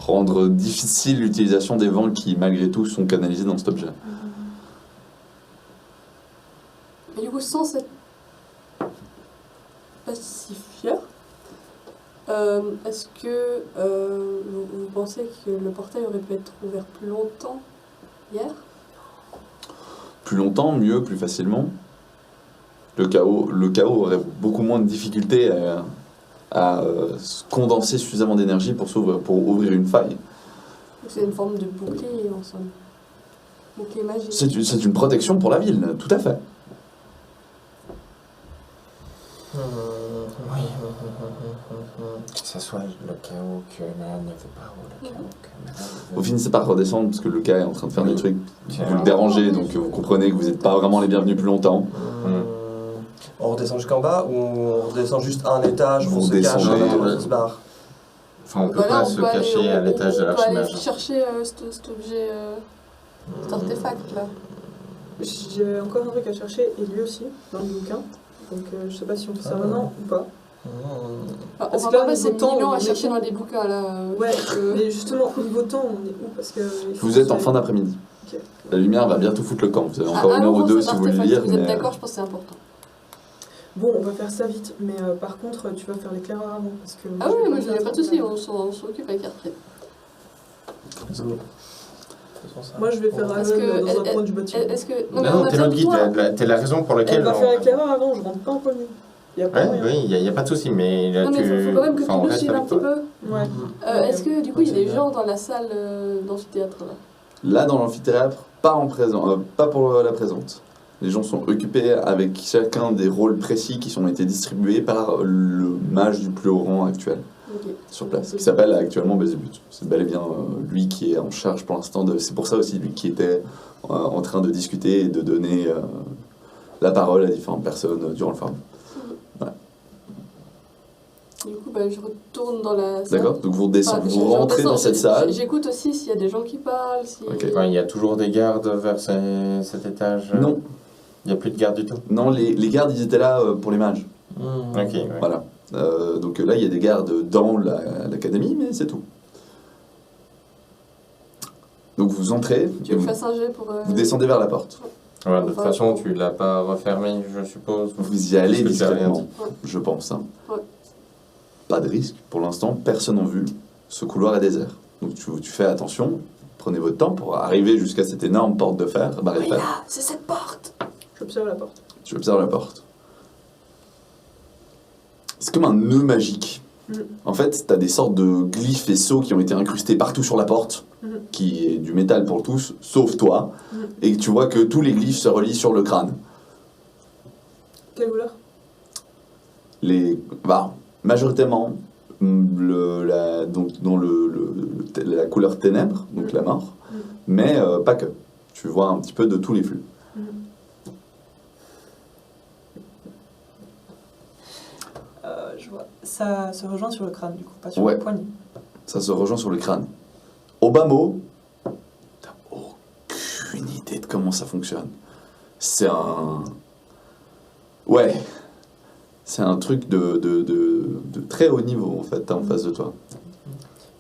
rendre difficile l'utilisation des vents qui, malgré tout, sont canalisés dans cet objet. Et du coup, sans cette pacifieur, est-ce que vous pensez que le portail aurait pu être ouvert plus longtemps hier? Plus longtemps, mieux, plus facilement. Le chaos aurait beaucoup moins de difficultés à condenser suffisamment d'énergie pour ouvrir une faille. C'est une forme de bouclier en somme. Bouclier magique. C'est une protection pour la ville, tout à fait. Oui. Que ce soit le chaos que Nala ne veut pas ou le chaos que Nala veut. Vous finissez par redescendre parce que le cas est en train de faire des trucs. Tiens. Vous le dérangez, donc vous comprenez que vous n'êtes pas vraiment les bienvenus plus longtemps. On redescend jusqu'en bas ou on redescend juste un étage, Vous on se cache, descendez, on se barre? Enfin, on peut Voilà, pas se cacher à l'étage de On peut aller l'archimage. chercher cet objet, cet artefact là. J'ai encore un truc à chercher, et lui aussi, dans le bouquin. Donc je sais pas si on fait ça maintenant ou pas. On Parce va que là, pas passer niveau 1000 temps, ans à on est chercher con. dans des bouquins là. Ouais, mais justement, niveau temps, on est où? Parce que il faut Vous êtes en que fin d'après-midi. Ok. La lumière va bientôt foutre le camp. Vous avez encore une heure ou deux si vous voulez le lire. Vous êtes Mais d'accord, je pense que c'est important. Bon, on va faire ça vite, mais par contre, tu vas faire l'éclaireur avant. Parce que Ah oui, moi je je n'ai pas de soucis, on s'occupe avec après. Moi, je vais faire Est-ce Haven que- dans un coin du bâtiment. Est-ce que. mais Non, on a t'es besoin notre de guide, toi. t'es la raison pour Elle laquelle. va faire l'éclaireur avant, je rentre pas en premier. Il y a pas Ouais, moyen. oui, il n'y a pas de souci, mais là, Non, mais il faut quand même que enfin, tu on nous reste suives un avec petit toi. peu. Ouais. Est-ce que du coup il y a des gens dans la salle d'amphithéâtre là? là, dans l'amphithéâtre, pas pour la présente. Les gens sont occupés avec chacun des rôles précis qui ont été distribués par le mage du plus haut rang actuel Ok. sur place, qui s'appelle actuellement Belzébuth. C'est bel et bien lui qui est en charge pour l'instant. C'est pour ça aussi lui qui était en train de discuter et de donner la parole à différentes personnes durant le forum. Du coup, je retourne dans la salle. D'accord. Donc vous descendez, Enfin, vous je rentrez redescends, dans cette salle. J'écoute aussi s'il y a des gens qui parlent. Si... Ok. Ouais, il y a toujours des gardes vers cet étage. Non, Il n'y a plus de gardes du tout. non, les gardes ils étaient là pour les mages. Ok, ouais. Voilà. Donc là, il y a des gardes dans l'académie, mais c'est tout. Donc vous entrez, Tu et veux que je vous, fasse un jet pour. vous descendez vers la porte. Ouais, de toute Enfin, façon, tu l'as pas refermé, je suppose. Vous y allez Parce que tu as rien discrètement, dit. je pense. Hein. Ouais. Pas de risque. Pour l'instant, personne n'a vu. Ce couloir est désert. Donc tu fais attention, prenez votre temps pour arriver jusqu'à cette énorme porte de fer, barrée de Oui, fer. là, c'est cette porte. J'observe la porte. Tu observes la porte. C'est comme un nœud magique. En fait, tu as des sortes de glyphes et sceaux qui ont été incrustés partout sur la porte, qui est du métal pour tous, sauf toi, et tu vois que tous les glyphes se relient sur le crâne. Quelle couleur? Majoritairement, donc, dans la couleur ténèbres, donc la mort, mais pas que. Tu vois un petit peu de tous les flux. Je vois. Ça se rejoint sur le crâne, du coup, pas sur Ouais. le poignet. Ça se rejoint sur le crâne. Au bas mot, t'as aucune idée de comment ça fonctionne. C'est un... Ouais. C'est un truc de très haut niveau, en fait, t'as en face de toi.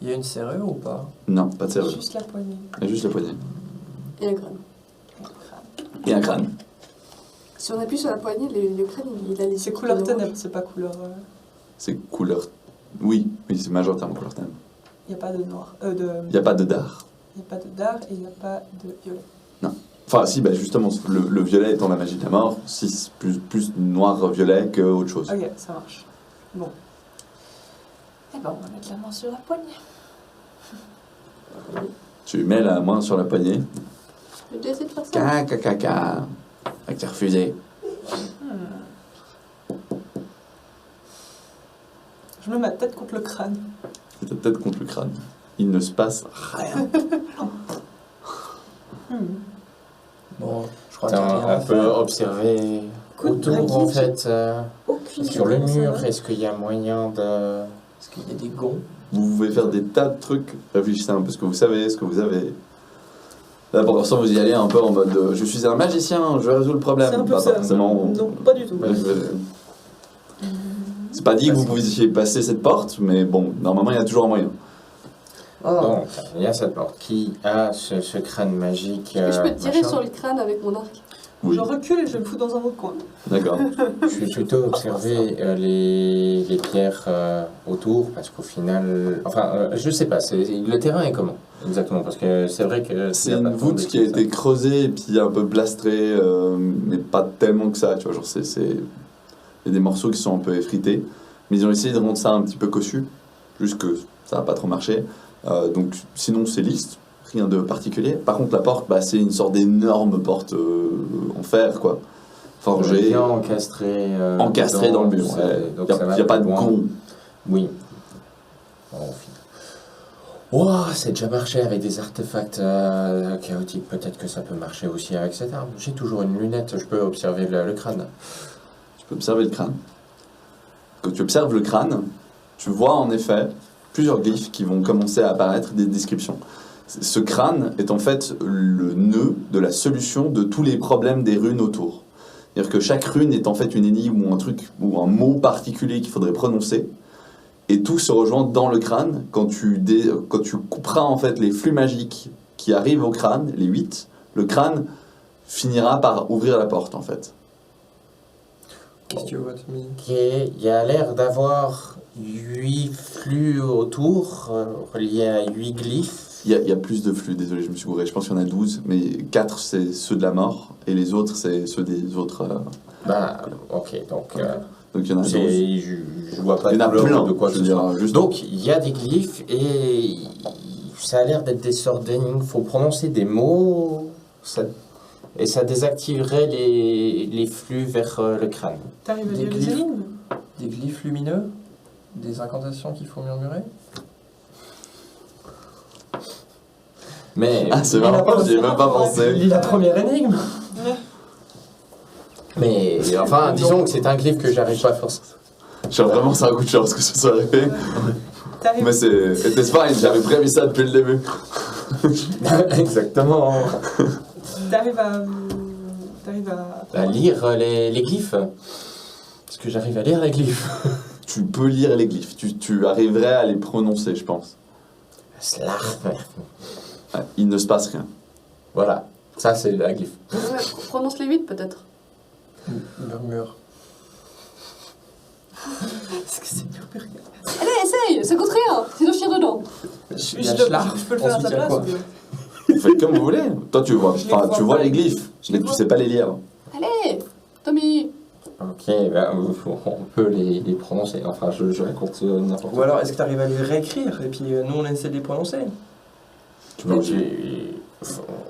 Il y a une serrure ou pas? Non, pas de cerveau. Juste la poignée. Il y a juste la poignée. Et un crâne. Et un crâne. Si on appuie sur la poignée, le crâne il a les C'est yeux couleur qui ténèbres, c'est pas couleur. C'est couleur... Oui, c'est majoritairement couleur ténèbres. Il n'y a pas de noir. Il n'y a pas de dard. Il n'y a pas de dard et il n'y a pas de violet. Enfin, si, justement, le violet étant la magie de la mort, si, plus noir-violet qu'autre chose. Ok, ça marche. Bon. Eh ben, on va mettre la main sur la poignée. Tu mets la main sur la poignée. Je vais déjà essayer de faire ça. Caca. Avec tes refusé. Je mets ma tête contre le crâne. Et ta tête contre le crâne. Il ne se passe rien. Bon, je crois qu'il y a rien à On peut faire. observer Écoute, autour, Draghi, en j'ai fait, aucune sur le idée comment ça mur. va. Est-ce qu'il y a moyen de... Est-ce qu'il y a des gonds? Vous pouvez faire des tas de trucs. Réfléchissez un peu ce que vous savez, ce que vous avez. Là, pour l'instant, vous y allez un peu en mode je suis un magicien, je résous le problème. C'est un peu Pas ça. forcément. Non, pas du tout. C'est pas dit que vous pouviez passer cette porte, mais bon, normalement, il y a toujours un moyen. Ah, Donc, il y a cette porte. Qui a ce crâne magique Est-ce que je peux tirer machin sur le crâne avec mon arc? Oui, Je recule et je le fous dans un autre coin. d'accord. Je suis plutôt observé les pierres autour, parce qu'au final... Enfin, je sais pas, le terrain est comment exactement? Parce que c'est vrai que... C'est il y a une pas tant voûte de qui a comme été creusée et puis un peu blastrée, mais pas tellement que ça, tu vois. Genre, il y a des morceaux qui sont un peu effrités, mais ils ont essayé de rendre ça un petit peu cossu, juste que ça n'a pas trop marché. Donc, sinon, c'est lisse, rien de particulier. Par contre, la porte, bah, c'est une sorte d'énorme porte en fer, quoi. Forgée, bien encastré. encastrée dans le mur. c'est- Ouais. donc Il ça va n'y a pas de loin. con. Oui. Bon, au final. Wow, c'est déjà marché avec des artefacts chaotiques. Peut-être que ça peut marcher aussi avec cette arme. J'ai toujours une lunette, je peux observer le crâne. Tu peux observer le crâne. Quand tu observes le crâne, tu vois en effet plusieurs glyphes qui vont commencer à apparaître, des descriptions. Ce crâne est en fait le nœud de la solution de tous les problèmes des runes autour. C'est-à-dire que chaque rune est en fait une énigme ou un truc ou un mot particulier qu'il faudrait prononcer. Et tout se rejoint dans le crâne. Quand tu couperas en fait les flux magiques qui arrivent au crâne, les 8, le crâne finira par ouvrir la porte en fait. qu'est-ce que tu vois, Tommy? Ok, il y a l'air d'avoir 8 flux autour, reliés à 8 glyphes. Il y a plus de flux, désolé, je me suis gouré. Je pense qu'il y en a 12, mais 4 c'est ceux de la mort et les autres c'est ceux des autres. Bah, ok, donc Donc il y en a 12. je vois pas Il y en a de couleur plein, de quoi je que veux ce soit. dire. Juste Donc, il y a des glyphes et ça a l'air d'être des sortes d'énigmes. Il faut prononcer des mots et ça désactiverait les flux vers le crâne. T'arrives à Des lire les glyphes. énigmes? Des glyphes lumineux? Des incantations qu'il faut murmurer? Mais, Ah, c'est Il a marrant, pas- j'y ai même pas pensé. Lis la première énigme. mais enfin, disons que c'est un glyphe que j'arrive pas à forcer. J'ai vraiment c'est un coup de chance que ce soit arrivé. T'arrives Mais c'était fine, j'avais prévu ça depuis le début. Exactement. t'arrives à... T'arrives À lire les glyphes. Est-ce que j'arrive à lire les glyphes? Tu peux lire les glyphes, tu arriverais à les prononcer, je pense. Slarf. Ouais, il ne se passe rien. Voilà, ça c'est la glyphe. Ouais, prononce les 8 peut-être. Murmure. Est-ce que c'est murmurer? Allez, essaye, ça coûte rien, sinon je tire dedans. Il y a Schlarf, Je peux le faire à ensuite ta il y a place quoi? ou- Faites comme vous voulez. Toi tu vois, Je les enfin, vois tu vois pas. les glyphes, Je les mais tu vois. sais pas les lire. Allez, Tommy. Ok, ben, on peut les prononcer. Enfin, je raconte n'importe Ou quoi. alors, est-ce que tu arrives à les réécrire et puis nous on essaie de les prononcer? Tu peux Donc, aussi.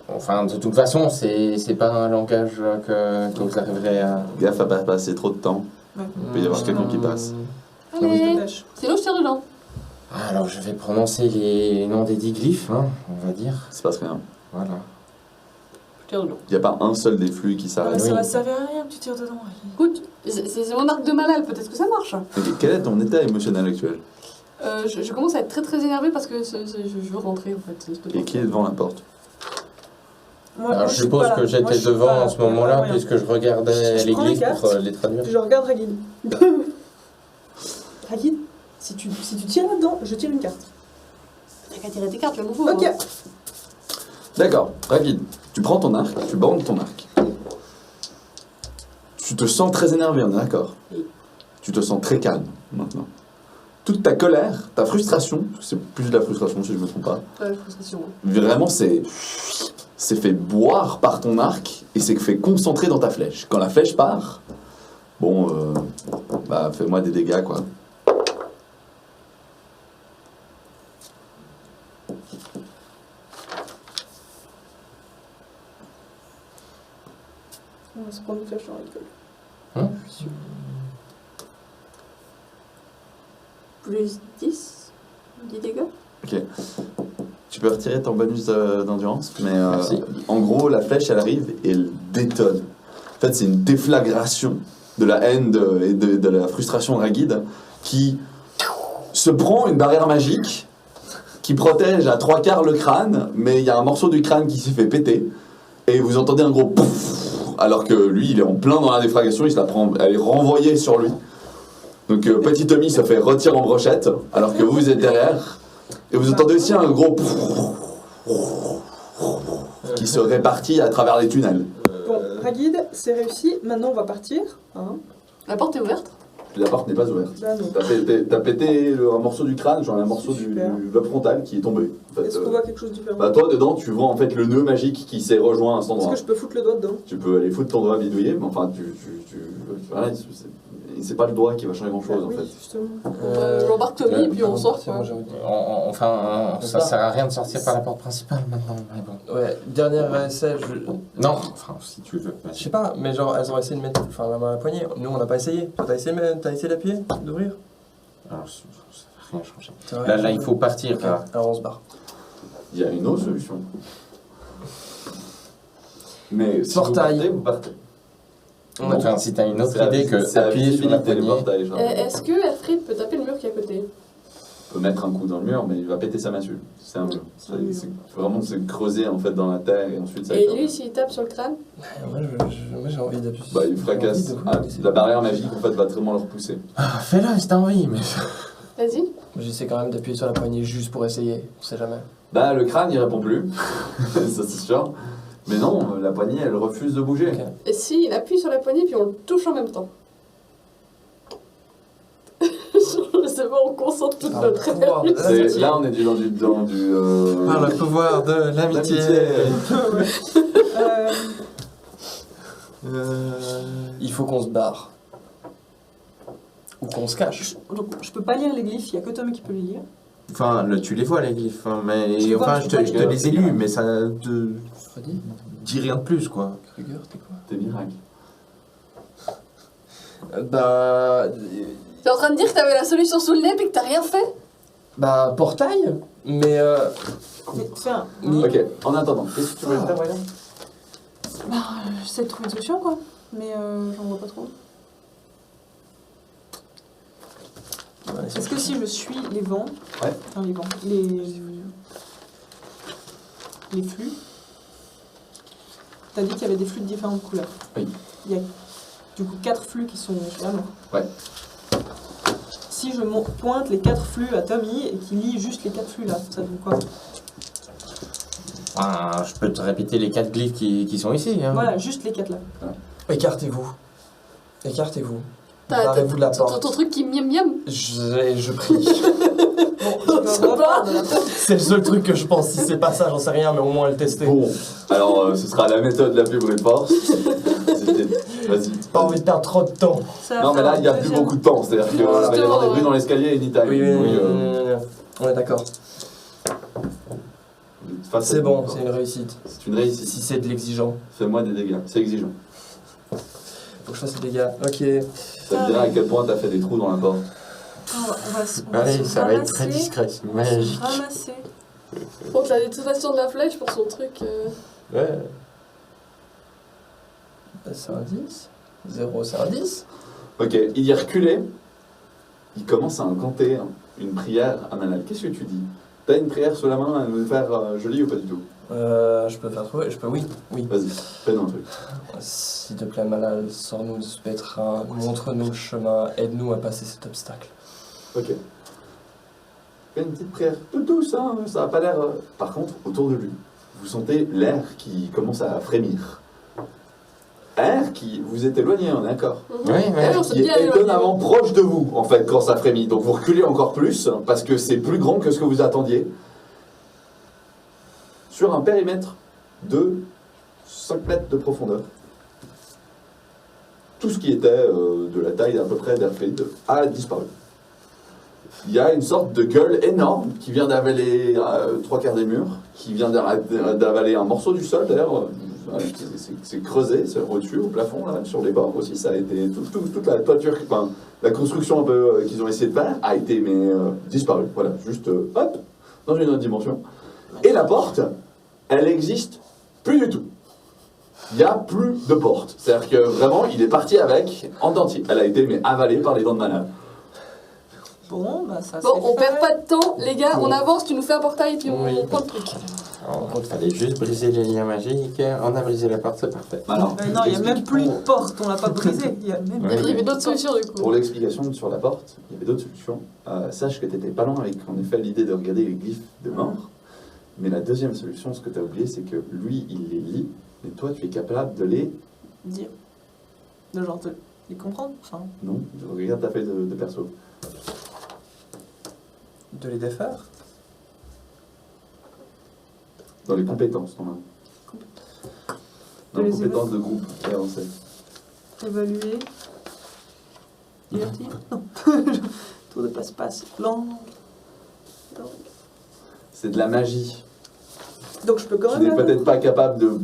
enfin, de toute façon, c'est pas un langage que vous arriverez à... Gaffe à pas passer trop de temps. Ouais. Il peut y avoir quelqu'un qui passe. Allez, Dépêche. sinon je tire dedans. Alors, je vais prononcer les noms des 10 glyphes, hein, on va dire. Il se passe rien. Voilà. Je tire dedans. Il n'y a pas un seul des flux qui Ah, s'arrête. ça oui. va servir à rien que tu tires dedans. Écoute, c'est mon arc de malade, peut-être que ça marche. Ok, quel est ton état émotionnel actuel? Je commence à être très très énervée parce que je veux rentrer en fait. Et qui est devant la porte? Alors, je suppose que j'étais devant en ce moment-là, puisque je regardais Je les prends les glyphes cartes. pour les traduire. Je regarde Ragid. Ragid, si tu tires là-dedans, je tire une carte. T'as qu'à tirer tes cartes, le mouvement. Ok. D'accord, Ragid, tu prends ton arc, tu bandes ton arc. Tu te sens très énervé, on est d'accord? Oui. Tu te sens très calme maintenant. Toute ta colère, ta frustration, parce que c'est plus de la frustration si je ne me trompe pas, Ouais, frustration. vraiment c'est fait boire par ton arc et c'est fait concentrer dans ta flèche. Quand la flèche part, bon, bah fais-moi des dégâts quoi. On va se prendre une flèche dans la gueule. Hein? Plus 10. 10 dégâts. Ok. Tu peux retirer ton bonus d'endurance, mais Merci. en gros, la flèche, elle arrive et elle détonne. En fait, c'est une déflagration de la haine et de la frustration de Ragid qui se prend une barrière magique qui protège à 3/4 le crâne, mais il y a un morceau du crâne qui s'est fait péter et vous entendez un gros pouf, alors que lui, il est en plein dans la déflagration, il se la prend, elle est renvoyée sur lui. Donc petit Tommy se fait retirer en brochette, alors que vous êtes derrière. Et vous entendez aussi un gros qui se répartit à travers les tunnels. Bon, Ragid, c'est réussi. Maintenant, on va partir. Hein. La porte est ouverte. La porte n'est pas ouverte. Bah non. T'as pété un morceau du crâne, genre un morceau du Super. lobe frontal qui est tombé. En fait, Est-ce qu'on voit quelque chose de différent? bah toi dedans tu vois en fait le nœud magique qui s'est rejoint à cet Est-ce endroit. que je peux foutre le doigt dedans? Tu peux aller foutre ton doigt bidouiller, mais enfin voilà, c'est pas le doigt qui va changer grand chose en Oui, fait. justement. J'embarque Tommy et puis on sort. Moi, Quoi. j'ai envie de dire. Enfin, ça Ça. sert à rien de sortir par la porte principale maintenant. Mais bon. Ouais, dernière essai, Non, enfin, si tu veux. je sais pas, mais genre elles ont essayé de mettre la main à la poignée. Nous on n'a pas essayé. Toi t'as essayé d'appuyer, d'ouvrir? Alors, ça va rien changer. C'est vrai. Là, il faut partir. Ok, Là. alors on se barre. Il y a une autre solution. Mais si Portail. vous partez. On a Enfin, si t'as une autre C'est la- idée que c'est la appuyer sur la visibilité, le poignée. portail, genre. Est-ce que Alfred peut taper le mur qui est à côté? peut mettre un coup dans le mur, mais il va péter sa massue. C'est un mur. C'est un mur. Vraiment se creuser en fait dans la terre et ensuite ça. Et lui, s'il tape sur le crâne? Moi j'ai envie d'appuyer. Bah, il fracasse. Ah, la barrière magique en fait va vraiment le repousser. Ah, fais-le si t'as envie, mais. Vas-y. J'essaie quand même d'appuyer sur la poignée juste pour essayer. On sait jamais. Bah, le crâne il répond plus. Ça c'est sûr. Mais non, la poignée elle refuse de bouger. Ok. Et s'il appuie sur la poignée puis on le touche en même temps? Je sais pas, on concentre toute Par notre le pouvoir de énergie. l'amitié. Là on est dans du Par le pouvoir de l'amitié. Il faut qu'on se barre. Ou qu'on se cache. Donc, je peux pas lire les glyphes, il y a que Tommy qui peut les lire. Enfin, tu les vois les glyphes, hein, mais Je les vois, enfin, je je te les vois. les ai lus, mais ça te Freddy, dit rien de plus, quoi. Kruger, t'es quoi? T'es miracle. Bah. T'es en train de dire que t'avais la solution sous le nez puis que t'as rien fait? Bah, portail. Mais. Mais fais un. Ok, en attendant, qu'est-ce que tu veux faire, William? Bah, j'essaie de trouver une solution quoi. Mais j'en vois pas trop. Est-ce que si je suis les vents, Ouais. enfin les vents, les flux, t'as dit qu'il y avait des flux de différentes couleurs. Oui. Il y a du coup 4 flux qui sont là, non? Ouais. Si je pointe les 4 flux à Tommy et qu'il lit juste les 4 flux là, ça donne quoi? Ah, je peux te répéter les 4 glyphes qui sont ici. Hein. Voilà, juste les 4 là. Écartez-vous. Écartez-vous. T'as Barrez-vous de la ton porte. truc qui miam miam? Je prie. Bon, je Ça me va. repars de la porte. C'est le seul truc que je pense. Si c'est pas ça, j'en sais rien, mais au moins le tester. Bon, alors ce sera la méthode la plus brute force. Vas-y. Pas envie de perdre trop de temps. Ça va Non, mais faire là, il n'y a un plus deuxième- beaucoup de temps. C'est-à-dire qu'il va y avoir des bruits dans l'escalier anytime. Oui, Donc, on est d'accord. face à C'est tout. bon, c'est une réussite. C'est une réussite. Si c'est de l'exigeant. Fais-moi des dégâts. C'est exigeant. Faut que je fasse des dégâts. Ok. Ça te dira à quel point t'as fait des trous dans la porte. On va se Allez, ça va être ramasser, très discret, c'est on va se magique. ramasser. Contre la détonation de la flèche pour son truc. Ouais. C'est un 10. 0, c'est un 10. Ok, il est reculé. Il commence à incanter une prière à Manal. Qu'est-ce que tu dis? T'as une prière sous la main à nous faire jolie ou pas du tout? Je peux faire trouver. Je peux, oui. Vas-y, fais-nous un truc. S'il te plaît, Malal, sors-nous de ce pétrin, montre-nous le chemin, aide-nous à passer cet obstacle. Ok. Fais une petite prière toute douce, hein, ça n'a pas l'air. Par contre, autour de lui, vous sentez l'air qui commence à frémir. Air qui vous est éloigné, on est d'accord? Oui, ouais. On s'est Qui bien est éloigné. étonnamment proche de vous, en fait, quand ça frémit. Donc vous reculez encore plus, parce que c'est plus grand que ce que vous attendiez. Sur un périmètre de 5 mètres de profondeur. Tout ce qui était de la taille à peu près d'Airfield a disparu. Il y a une sorte de gueule énorme qui vient d'avaler 3/4 des murs, qui vient d'avaler un morceau du sol, d'ailleurs, ouais, c'est creusé, c'est au-dessus, au plafond, là, sur les bords aussi. Ça a été toute la toiture, enfin, la construction un peu qu'ils ont essayé de faire a été disparue. Voilà, juste hop, dans une autre dimension. Et la porte, elle existe plus du tout. Il n'y a plus de porte. C'est-à-dire que vraiment, il est parti avec en entier. Elle a été avalée par les dents de malade. Bon, bah ça Bon, c'est on fait. perd pas de temps, les gars, on avance, tu nous fais un portail et puis on Oui. prend le truc. Alors, il fallait juste briser les liens magiques. On a brisé la porte, c'est parfait. Alors, Non, il n'y a même plus de porte, on l'a pas brisé. Il y a même Ouais. Il y avait d'autres solutions du coup. pour l'explication sur la porte, il y avait d'autres solutions. Sache que tu n'étais pas loin avec, en effet, l'idée de regarder les glyphes de mort. Mais la deuxième solution, ce que tu as oublié, c'est que lui, il les lit, et toi, tu es capable de les... dire. De genre de les comprendre. Enfin, Non, regarde ta feuille de perso. De les défaire. Dans les compétences, normalement. Dans De les les compétences de groupe et avancé. évaluer. Divertir. Non. Tour de passe-passe. Langue. C'est de la magie. Donc je peux quand Tu même. n'es peut-être pas capable de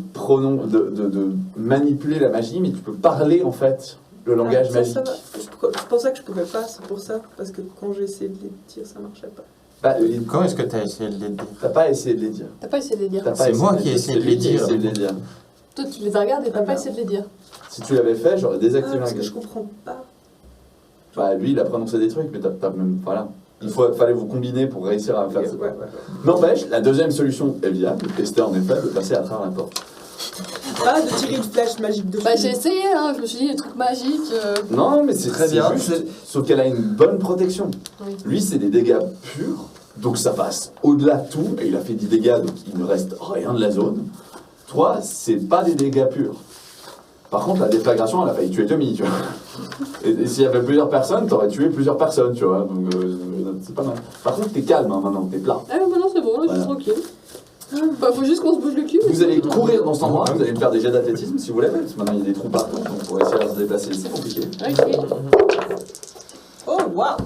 manipuler la magie, mais tu peux parler, en fait, le langage Ça, magique. ça va. Je pensais que je pouvais pas, c'est pour ça. Parce que quand j'ai essayé de les dire, ça marchait pas. Bah, Comment est-ce que tu as essayé de les dire? t'as pas essayé de les dire. T'as pas essayé de les dire. T'as pas C'est essayé moi de qui ai essayé de c'est les lui qui a dire. essayé de les dire. Toi, tu les as regardés et t'as pas essayé de les dire. Si tu l'avais fait, j'aurais désactivé Parce la que je grille. comprends pas. Bah, lui, il a prononcé des trucs, mais t'as même. Voilà. Fallait vous combiner pour réussir à faire ça. Ouais. N'empêche, la deuxième solution est viable, et c'était en effet de passer à travers la porte. Ah, de tirer une flèche magique dessus. Bah, j'ai essayé, hein, je me suis dit, les trucs magiques. Non, mais c'est Très bien, juste, c'est- sauf qu'elle a une bonne protection. Oui. Lui, c'est des dégâts purs, donc ça passe au-delà de tout, et il a fait 10 dégâts, donc il ne reste rien de la zone. Toi, c'est pas des dégâts purs. Par contre, la déflagration, elle a failli tuer Tommy, tu vois. Et s'il y avait plusieurs personnes, t'aurais tué plusieurs personnes, tu vois. Donc, c'est pas mal. Par contre, t'es calme, hein, maintenant, t'es plat. Ah, maintenant c'est bon, là, je Voilà. suis tranquille. Bah, faut juste qu'on se bouge le cul. mais Vous c'est allez tout. courir dans cet endroit, vous allez me faire des jets d'athlétisme si vous voulez, parce que maintenant il y a des trous partout, donc pour essayer de se déplacer, c'est compliqué. Ok, Oh, waouh.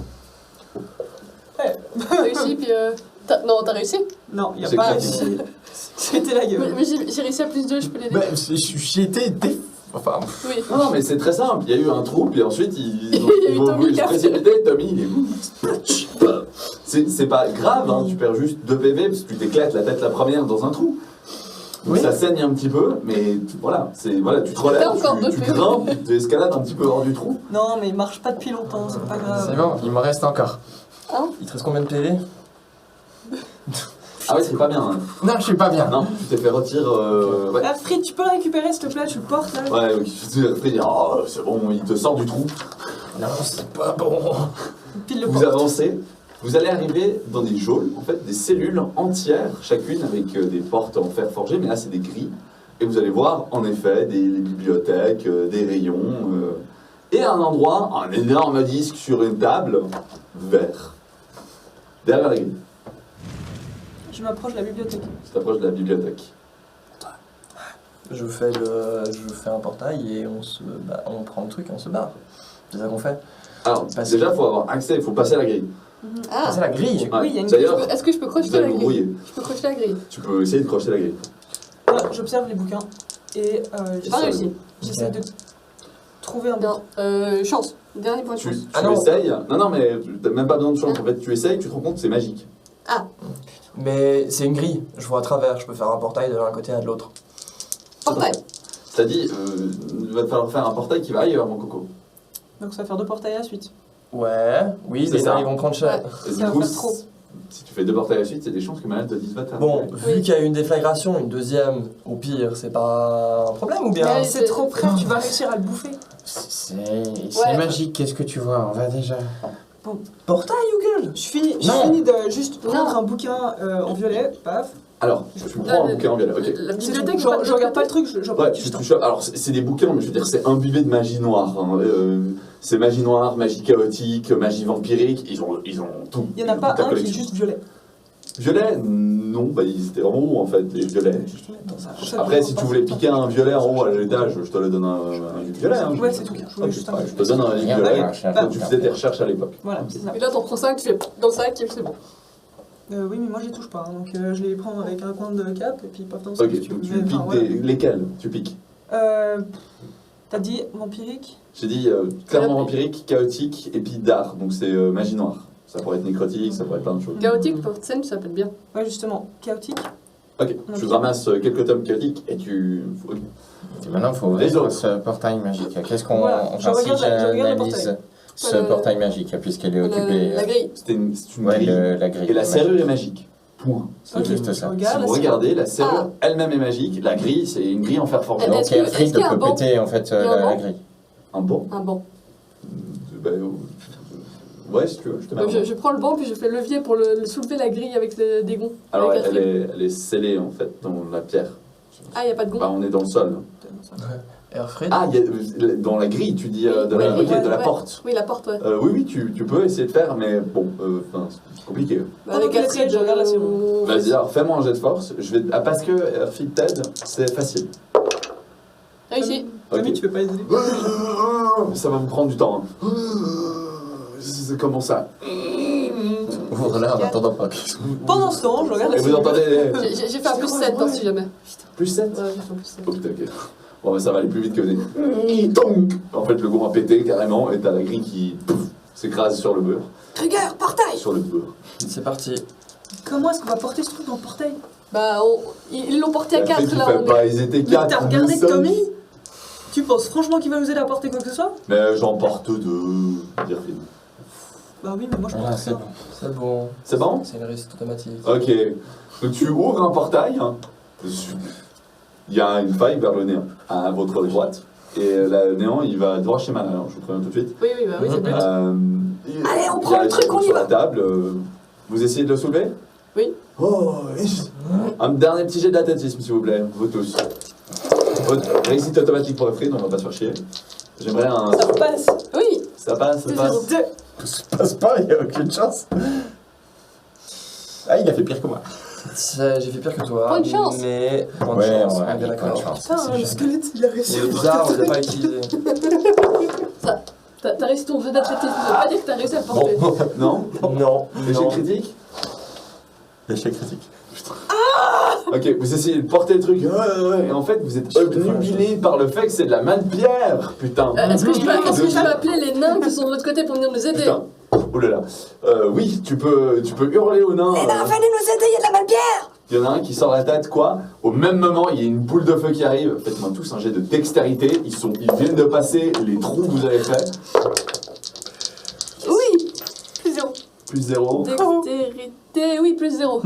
Ouais. t'as réussi, puis. Non, t'as réussi. Non, il n'y a C'est pas critique. réussi. C'était la gueule. Mais j'ai réussi à plus 2, je peux l'aider. Bah, j'y étais. Enfin, Oui. Non, mais c'est très simple, il y a eu un trou, puis ensuite ils ont Il y a eu Tommy voulu qui se a fait. précipiter, Tommy il est... C'est pas grave, hein, tu perds juste 2 PV parce que tu t'éclates la tête la première dans un trou. Donc Oui. ça saigne un petit peu, mais voilà, tu te relèves, T'as encore tu 2 PV. grimpes, tu escalades un petit peu hors du trou. Non, mais il marche pas depuis longtemps, c'est pas grave. c'est bon, il m'en reste encore. Hein? Il te reste combien de PV? Ah ouais, c'est pas bien. Hein. Non, je suis pas bien. Non, tu t'es fait retirer. Ouais. Ah, Frid, tu peux le récupérer s'il te plaît, tu le portes là. Ouais, ok, oh, c'est bon, il te sort du trou. Non, c'est pas bon. Pile le Vous porte. avancez, vous allez arriver dans des geôles, en fait, des cellules entières, chacune avec des portes en fer forgé, mais là c'est des grilles. Et vous allez voir, en effet, des bibliothèques, des rayons, et un endroit, un énorme disque sur une table, vert. Derrière la grille. Je m'approche de la bibliothèque. Tu t'approches de la bibliothèque. Je fais un portail et on prend le truc et on se barre. C'est ça qu'on fait. Alors, Parce déjà, il faut avoir accès, il faut passer à la grille. Ah, C'est la grille. Ouais. Oui, il y a une D'ailleurs, est-ce que je peux vous crocheter allez la vous grille? brouiller. Je peux crocheter la grille. Tu peux essayer de crocheter la grille. Ouais, j'observe les bouquins et J'ai pas réussi. j'essaie de trouver un Non, bouquin. chance. Dernier point de Tu, chance. tu Ah non. essayes. Non, mais t'as même pas besoin de chance. En fait, tu essayes, tu te rends compte que c'est magique. Mais c'est une grille. Je vois à travers. Je peux faire un portail de l'un côté à de l'autre. Portail. T'as dit, il va te falloir faire un portail qui va ailleurs, mon coco. Donc ça va faire 2 portails à la suite. Ouais, oui, C'est les ça. uns ils vont prendre cher. Et Ça du va coup, faire trop. si tu fais 2 portails à la suite, c'est des chances que Malal te dise va-t'en. Bon, Oui. vu qu'il y a eu une déflagration, une deuxième, au pire, c'est pas un problème ou bien Ouais, C'est trop près, tu vas réussir à le bouffer. C'est Ouais. magique, qu'est-ce que tu vois? On va déjà. Portail ou gueule? Je finis Non. de juste prendre Non. un bouquin en violet, paf. Alors, tu prends un bouquin en violet, ok. La C'est bibliothèque, tout. Je regarde pas le truc, j'en Ouais, prends tu juste un. chopes. Alors, c'est des bouquins, mais je veux dire, c'est imbibé de magie noire. Hein. C'est magie noire, magie chaotique, magie vampirique, ils ont tout. Il y en a Ils ont pas toute la un qui est collection. juste violet. Violet, non, bah ils étaient vraiment hauts en fait, les violets. Après, si tu voulais piquer un violet en haut à l'étage, je te le donne un violet. Hein. Ouais, c'est tout. Je voulais juste un. Je te donne un Regarde, violet regarde, je suis un quand peu tu faisais tes recherches à l'époque. Voilà, c'est ça. Et là, t'en prends 5, tu fais dans le sac, et c'est bon. Oui, mais moi je les touche pas, hein, donc je les prends avec un coin de cap et puis paf dans le Ok, sac, si tu donc veux. tu Mais, piques enfin, voilà. lesquels tu piques? T'as dit vampirique? J'ai dit clairement vampirique, chaotique et puis d'art, donc c'est magie noire. Ça pourrait être nécrotique, ça pourrait être plein de choses. Chaotique pour scène, ça peut être bien. Ouais, justement, chaotique. Ok, je ramasse quelques tomes chaotiques et tu. Ok. Et maintenant, il faut Les ouvrir autres. ce portail magique. Qu'est-ce qu'on. Voilà, je Enfin, si regarde le j'analyse portail. ce portail magique, puisqu'elle est occupée. La grille. C'est une Ouais, grille. la grille. Et la magique. serrure est magique. Point. C'est Ok, juste je ça. regarde, Si vous la regardez, la serrure Ah. elle-même est magique. La grille, c'est une grille en fer forgé. Elle Donc, Est-ce que- Frick est-ce qu'il y a un peut banc péter en fait Il y a un la banc grille. Un banc. Un banc. Ouais, si tu veux, je te mets un Donc banc. je prends le banc puis je fais levier pour le soulever la grille avec des gonds. Alors, avec la elle trille. est scellée en fait dans la pierre. Ah, il n'y a pas de Bah, gonds. on est dans le sol. Airfred. Ah, il y a, dans la grille, tu dis de la, Oui, ok, ouais, de la ouais. porte. Oui, la porte, ouais. Oui, tu peux essayer de faire, mais bon, c'est compliqué. Bah, avec la trille, je regarde la serrure. Vas-y, alors fais-moi un jet de force. Je vais... Ah, parce que Airfit t'aide, c'est facile. Réussi. Camille, Ok. tu peux pas aider. Ça va me prendre du temps. Hein. C'est comment ça? Ouvre-la en attendant pas. Pendant ce temps, je regarde Et la vous serrure. entendez J'ai fait un plus 7 hein, si jamais. plus 7? Ouais, j'ai fait un plus 7. Oh putain, ok. Bon, bah, ça va aller plus vite que des. Tonk. En fait, le gond a pété carrément et t'as la grille qui pouf, s'écrase sur le beurre. Krieger, portail. Sur le beurre. C'est parti. Comment est-ce qu'on va porter ce truc dans le portail? Bah, ils l'ont porté à Après, 4 tu là. fais on est- pas, ils étaient Mais 4. t'as regardé Tommy? Tu penses franchement qu'il va nous aider à porter quoi que ce soit? Mais j'en porte 2, dire film. Bah oui, mais moi je Voilà, porte c'est ça. bon. C'est bon. C'est bon? C'est une réussite automatique. Ok. Donc tu ouvres un portail. Hein. Il y a une faille vers le néant à votre droite. Et le néant, il va droit chez Mana. Alors, je vous préviens tout de suite. Oui, oui, bah oui, c'est le but. Allez, on prend le truc, on y sur va. la table. Vous essayez de le soulever? Oui. Oh, yes. Un dernier petit jet d'athlétisme, s'il vous plaît, vous tous. Réussite automatique pour Alfred, on va pas se faire chier. J'aimerais un. Ça passe. Oui. Ça passe, ça C'est passe. zéro. Tout se passe pas, il n'y a aucune chance. Ah, il a fait pire que moi. J'ai fait pire que toi. Point de chance. Mais point de Ouais, chance, on on va est bien aller point de d'accord. chance. Putain, le squelette, il a réussi. Le bizarre, on l'a pas utilisé. T'as réussi ton jeu d'athlétisme. Ça veut pas dire que t'as réussi à le porter. Non? Non. Échec Non. critique? Échec critique. Ok, vous essayez de porter le truc, ouais, et en fait vous êtes obnubilé par le fait que c'est de la manne-pierre, putain. Est-ce que je peux appeler les nains qui sont de l'autre côté pour venir nous aider? Putain, oulala. Oui, tu peux hurler aux nains. venez nous aider, il y a de la malpierre! Il y en a un qui sort la tête, quoi. Au même moment, il y a une boule de feu qui arrive. Faites-moi tous un jet de dextérité. Ils viennent de passer les trous que vous avez faits. Oui! Plus 0. Plus 0. Dextérité, oui, plus 0.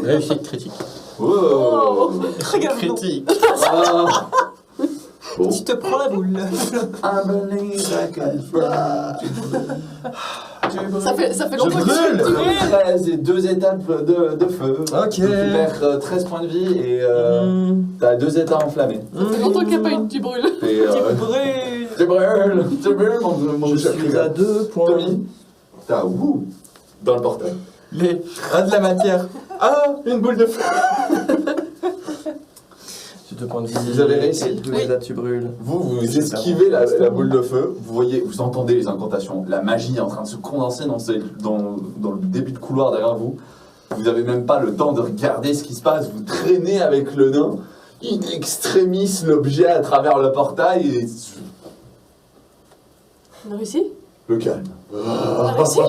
Réussite critique. Oh. Regarde, non. Critique. Ah. Bon. Tu te prends la boule. I believe I can fly. Ça fait Je longtemps que brûle tu comme 13 et 2 étapes de feu. Ok. Tu perds 13 points de vie et t'as 2 états enflammés. Ça fait longtemps qu'il n'y a pas eu de tu brûles. Et, tu brûles, mon Je cher suis à 2 points. Tommy, t'as wouh dans le portail. De la matière. Ah, une boule de feu. J'ai 2 points de vie. Vous avez réussi. Et 2 étapes, tu brûles. Vous esquivez la boule de feu, vous entendez les incantations, la magie est en train de se condenser dans le début de couloir derrière vous. Vous n'avez même pas le temps de regarder ce qui se passe, vous traînez avec le nain, in extremis l'objet à travers le portail et On a réussi? le calme. On a réussi?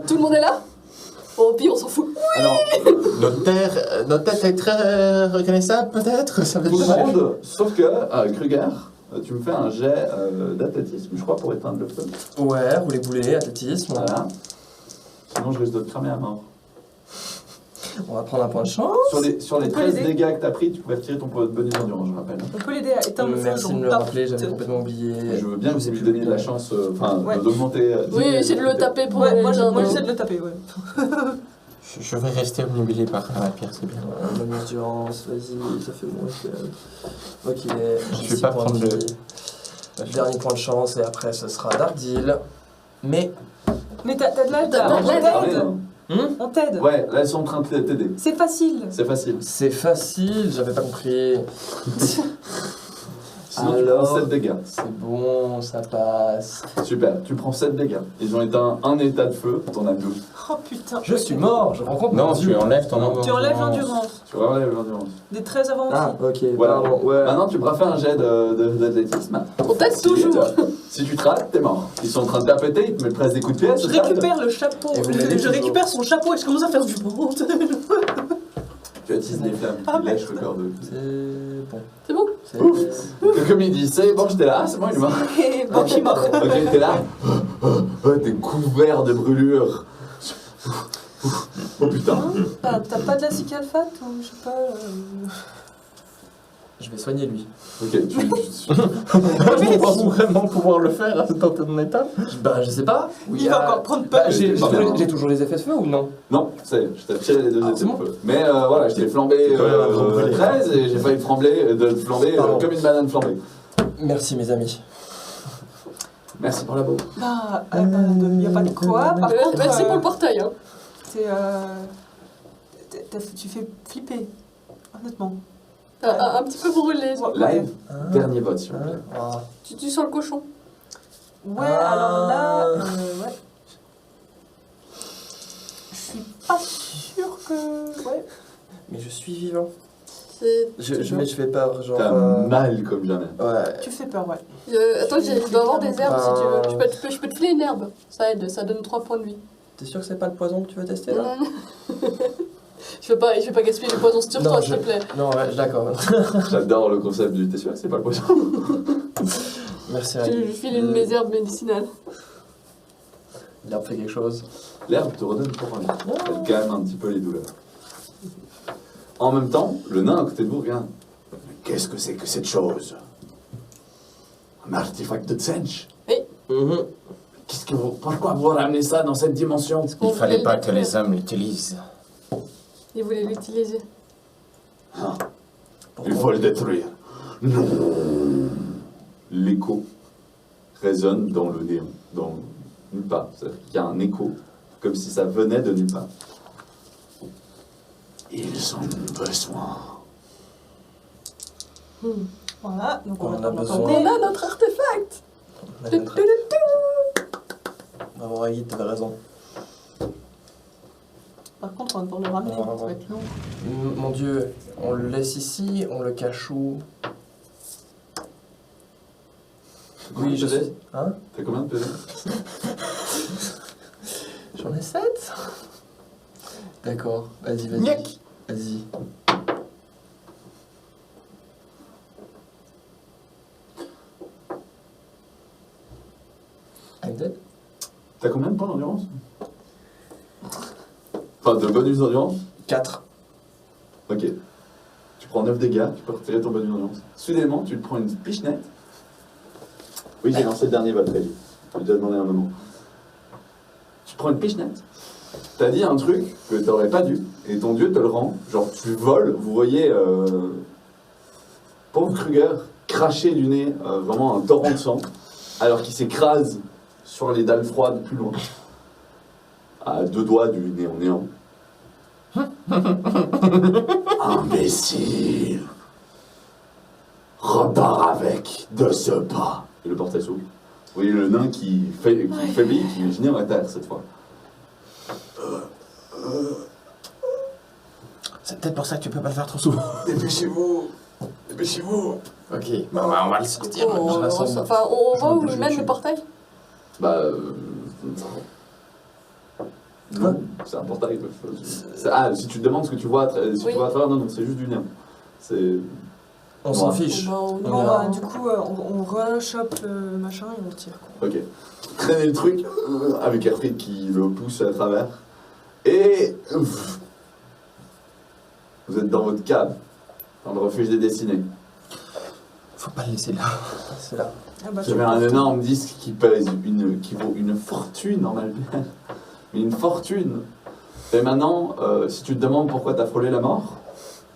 Tout le monde est là? Au pire, on s'en fout. Alors, Notre tête est très reconnaissable, peut-être. Ça veut tout le dire. monde, sauf que Kruger, tu me fais un jet d'athlétisme, je crois, pour éteindre le feu. Ouais, rouler boulet, athlétisme. Voilà. Sinon, je risque de te cramer à mort. On va prendre un point de chance. Sur les On peut 13 l'aider. dégâts que t'as pris, tu peux retirer ton bonus d'endurance, je rappelle. On peut l'aider à éteindre le feu. Merci de me le rappeler, j'avais complètement oublié. Et je veux bien que vous sais lui plus donniez de la le- chance, enfin, Ouais. d'augmenter. Oui, essayez de le taper pour Ouais, moi éteindre. j'essaie de le taper, ouais. Je vais rester obnubilé par la pierre, c'est bien. Bonne endurance, vas-y, ça fait moins que... Ok, Je vais pas prendre le. Dernier point de chance et après ce sera Dark Deal. Mais... Mais t'as de l'aide, T'as de on l'aide. t'aide. On t'aide. Ouais, là, ils sont en train de t'aider. C'est facile. C'est facile. C'est facile, j'avais pas compris. Sinon, tu Alors, prends 7 dégâts. c'est bon, ça passe. Super, tu prends 7 dégâts. Ils ont éteint un état de feu, ton abdo. Oh putain. Je suis mort, je rencontre Non, mon tu dieu. enlèves ton endurance. Tu enlèves l'endurance. Tu relèves l'endurance. Des 13 avant Ah, ok, Voilà. pardon, ouais. Maintenant, tu pourras faire un jet d'athlétisme. On teste Si, toujours. si tu te rates, t'es mort. Ils sont en train de tapeter, ils te mettent presque des coups de pied. Je récupère le chapeau. Et vous l'avez Je récupère son chapeau et je commence à faire du monde. Tu attises des flammes, Ah, tu lèches le corps de. C'est bon. C'est bon. C'est... Comme il dit, c'est bon, j'étais là, c'est bon, il est mort. Et bon, je suis mort. Ok, t'es là. T'es couvert de brûlures. Oh putain. T'as pas de la cicalfate ou je sais pas. Je vais soigner lui. Ok, tu. On va vraiment pouvoir le faire dans ton état. Bah, je sais pas. Oui, Il va encore prendre peur. Bah, j'ai Pas bien. j'ai toujours les effets de feu ou non? Non, ça y est, je t'ai tiré les deux Ah, étés c'est de bon. feu. Mais voilà, je t'ai flambé C'est quand même un gros brûlé. 13 et j'ai failli te flamber Pardon. comme une banane flambée. Merci mes amis. Merci pour la boue. Bah, y a pas de quoi. Par contre, Merci pour le portail. Hein. Tu fais flipper. Honnêtement. Un petit peu brûlé. Live, Ah. dernier vote, s'il vous plaît. Ah. Tu tues sur le cochon. Ouais, Ah. alors là, ouais. Je suis pas sûre que. Ouais. Mais je suis vivant. C'est- Mais je fais peur, genre... T'as mal comme jamais. Ouais. Tu fais peur, ouais. Attends, je dois avoir des herbes si tu Ah. veux. Je peux te filer une herbe. Ça aide, ça donne 3 points de vie. T'es sûr que c'est pas le poison que tu veux tester là? Je vais pas gaspiller le poison sur Non, toi, s'il te plaît. Non, ouais, d'accord. J'adore le concept du. T'es sûr que c'est pas le poison? Merci Je Raggy. lui file une de mes herbes médicinales. L'herbe fait quelque chose. L'herbe te redonne pour un Elle calme un petit peu les douleurs. En même temps, le nain à côté de vous regarde. Qu'est-ce que c'est que cette chose? Un artefact de Tsench? Pourquoi vous ramenez ça dans cette dimension? Il fallait pas que les hommes l'utilisent. Il voulait l'utiliser. Il faut le détruire. Non. L'écho résonne dans le néant, dans nulle part. C'est-à-dire qu'il y a un écho, comme si ça venait de nulle part. Ils ont besoin. Voilà, donc On a va besoin. t'emmener. On a notre artefact. Bravo Raggy, t'avais raison. Par contre, on va devoir le ramener, On va ça va être long. Mon dieu, on le laisse ici, on le cache où? Oui, je sais. Hein? T'as combien de PV? J'en ai 7. D'accord, vas-y, vas-y. Niac. Vas-y. I'm dead. T'as combien de points d'endurance? Enfin, de bonus d'endurance? 4. Ok. Tu prends 9 dégâts, tu peux retirer ton bonus d'endurance. Soudainement, tu te prends une pichenette. Oui, j'ai lancé le dernier vote, Réli. J'ai déjà demandé un moment. Tu prends une pichenette. T'as dit un truc que t'aurais pas dû, et ton dieu te le rend. Genre, tu voles, vous voyez pauvre Kruger cracher du nez vraiment un torrent de sang, alors qu'il s'écrase sur les dalles froides plus loin. À 2 doigts du néant. Imbécile! Repars avec de ce pas. Et le portail s'ouvre. Vous voyez le nain qui faiblit, qui finit à terre cette fois. C'est peut-être pour ça que tu peux pas le faire trop souvent. Dépêchez-vous! Dépêchez-vous! Ok, bon, bah, on va le sortir. On je rassemble. va où Je il mène tue. le portail? Bah. Non, c'est un portail. Ah, si tu te demandes ce que tu vois, si Oui. tu vois à travers, non, non, c'est juste du néant. C'est. On s'en Ouais. fiche. On Bon, ira. du coup, on rechoppe le machin et on le tire, quoi. Ok. Traînez le truc avec Erfried qui le pousse à travers. Et. Vous êtes dans votre cave, dans le refuge des destinés. Faut pas le laisser là. C'est là. Ah bah, J'avais un énorme disque qui pèse qui vaut une fortune en Albière. Mais une fortune. Et maintenant, si tu te demandes pourquoi t'as frôlé la mort,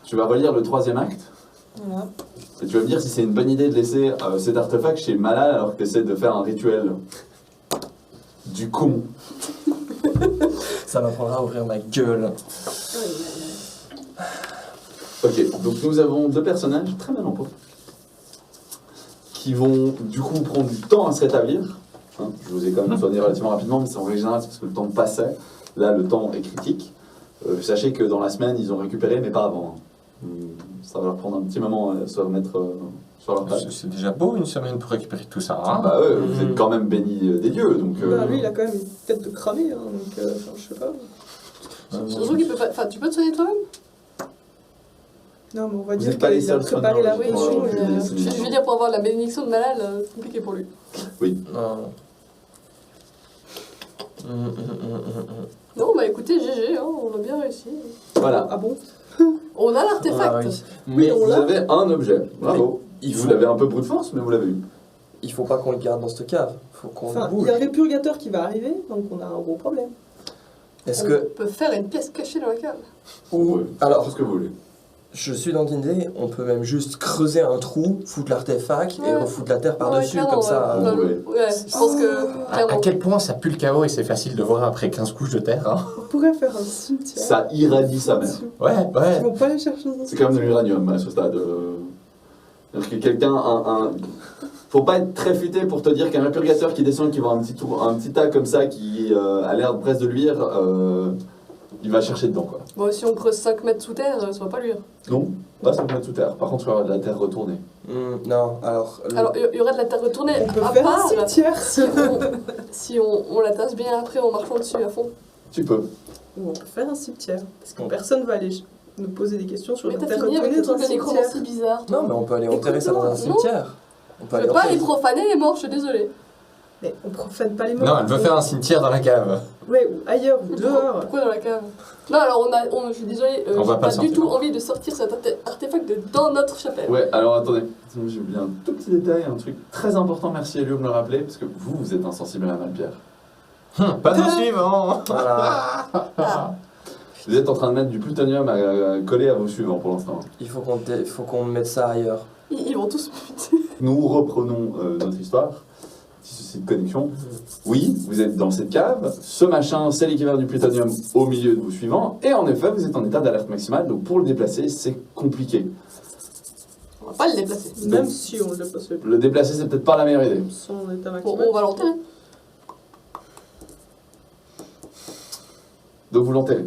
tu vas relire le 3e acte. Voilà. Et tu vas me dire si c'est une bonne idée de laisser cet artefact chez Malal alors que tu essaies de faire un rituel. Du con. Ça m'apprendra à ouvrir ma gueule. Ok, donc nous avons 2 personnages très mal en pot. qui vont du coup prendre du temps à se rétablir. Hein, je vous ai quand même soigné relativement rapidement, mais c'est en règle générale c'est parce que le temps passait. Là, le temps est critique. Sachez que dans la semaine, ils ont récupéré, mais pas avant. Hein. Ça va leur prendre un petit moment à se remettre sur leur table. C'est déjà beau une semaine pour récupérer tout ça. Hein. Bah ouais, vous êtes quand même bénis des dieux, donc... Bah, lui, il a quand même une tête de cramé, hein, donc je sais pas. Surtout qu'il peut pas. Enfin, tu peux te soigner toi-même? Non, mais on va Vous dire êtes pas les qu'il a seuls préparé la soigneurs, Oui, potion. Ouais, je veux dire, pour avoir la bénédiction de malade, c'est compliqué pour lui. Non. Non, bah écoutez, GG, hein, on a bien réussi. Voilà. Ah bon? On a l'artefact. Oui. Oui, Mais on Vous l'a. avez un objet, bravo. il Vous faut, l'avez un peu brute force, mais vous l'avez eu. il faut pas qu'on le garde dans cette cave. Faut qu'on Enfin, le il bouge. y a un répurgateur qui va arriver, donc on a un gros problème. Est-ce On que... peut faire une pièce cachée dans la cave. Ou... Ouais. Alors, Tout ce que vous voulez. je suis dans l'idée, on peut même juste creuser un trou, foutre l'artefact et Ouais. refoutre la terre Ouais, par-dessus, clairement, comme ça... ouais. ouais. Ouais, je pense que. À Clairement. quel point ça pue le chaos et c'est facile de voir après 15 couches de terre. Hein. On pourrait faire un cimetière. Ça irradie sa mère. Ouais, Ils ouais. vont pas les chercher dans un C'est quand même de l'uranium à ce stade. C'est-à-dire que quelqu'un, faut pas être très futé pour te dire qu'un répurgateur qui descend, qui voit un petit tas comme ça qui a l'air presque de luire, il va chercher dedans quoi. Bon, si on creuse 5 mètres sous terre, ça va pas luire. Non, pas 5 mètres sous terre. Par contre, il y aura de la terre retournée. Non, alors... Alors, il y aurait de la terre retournée. On peut à faire un part, cimetière. si on la tasse bien après en marchant dessus à fond. Tu peux. Ou on peut faire un cimetière. Parce que personne va aller nous poser des questions sur Mais la t'as terre fini avec retournée le dans un truc de cimetière. nécromancie bizarre. toi. Non, mais on peut aller enterrer ça dans un Écoute-moi, cimetière. On peut Je aller veux pas enterrer... aller profaner les morts, je suis désolée. Mais on profane pas les morts. Non, elle veut faire un cimetière dans la cave. Ouais, ou ailleurs, ou dehors. Pourquoi dans la cave? Non, alors je suis désolée, On va j'ai pas pas du sortir. tout envie de sortir cet artefact dans notre chapelle. Ouais, alors attendez. J'ai oublié un tout petit détail, un truc très important. Merci Elio de me le rappeler, parce que vous êtes insensible à la malpierre. Pas de suivant. Voilà. Vous êtes en train de mettre du plutonium à coller à vos suivants pour l'instant. Il faut qu'on mette ça ailleurs. Ils vont tous me buter. Nous reprenons notre histoire. Petit souci de connexion. Oui, vous êtes dans cette cave. Ce machin, c'est l'équivalent du plutonium au milieu de vos suivants. Et en effet, vous êtes en état d'alerte maximale. Donc pour le déplacer, c'est compliqué. On va pas le déplacer. Même si on le passe Le déplacer, c'est peut-être pas la meilleure idée. son état Bon, maximal. on va l'enterrer. Donc vous l'enterrez.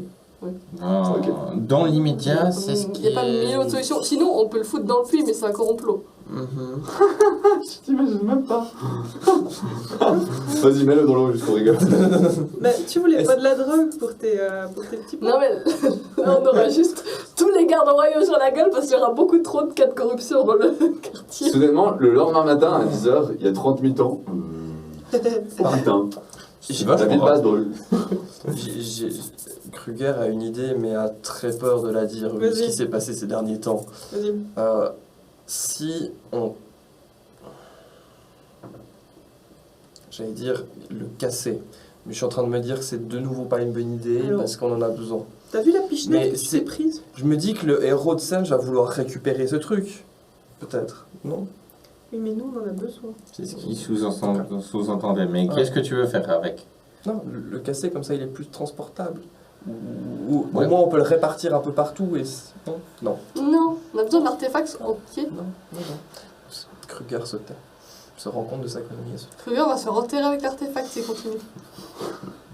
Non. Ok. Dans l'immédiat, c'est ce Il qui n'y a pas mille autres solutions. Sinon, on peut le foutre dans le puits, mais c'est un complot. Je t'imagine même pas. Vas-y, mets-le dans l'eau juste pour rigoler. Mais tu voulais pas de la drogue pour tes petits Non, mais là, on aura juste tous les gardes royaux sur la gueule parce qu'il y aura beaucoup trop de cas de corruption dans le quartier. Soudainement, le lendemain matin à 10h, il y a 30 militants. Oh putain. J'ai La ville basse brûle. Kruger a une idée, mais a très peur de la dire, vu ce Vas-y. qui s'est passé ces derniers temps. Vas-y. Si on... J'allais dire le casser. Mais je suis en train de me dire que c'est de nouveau pas une bonne idée, Alors. parce qu'on en a besoin. T'as vu la Mais pichenette que tu c'est- t'es prise? Je me dis que le héros de Senge va vouloir récupérer ce truc. Peut-être, non? Oui, mais nous, on en a besoin. C'est ce qu'il sous-entendait. Mais Ouais. qu'est-ce que tu veux faire avec? Non, le casser comme ça, il est plus transportable. Ou Ouais. au moins on peut le répartir un peu partout et... Non, non, Non, on a besoin de l'artefact entier. non, non, non. Kruger se tait. Se rend compte de sa connerie. elle se tait. Kruger va se faire enterrer avec l'artefact s'il continue.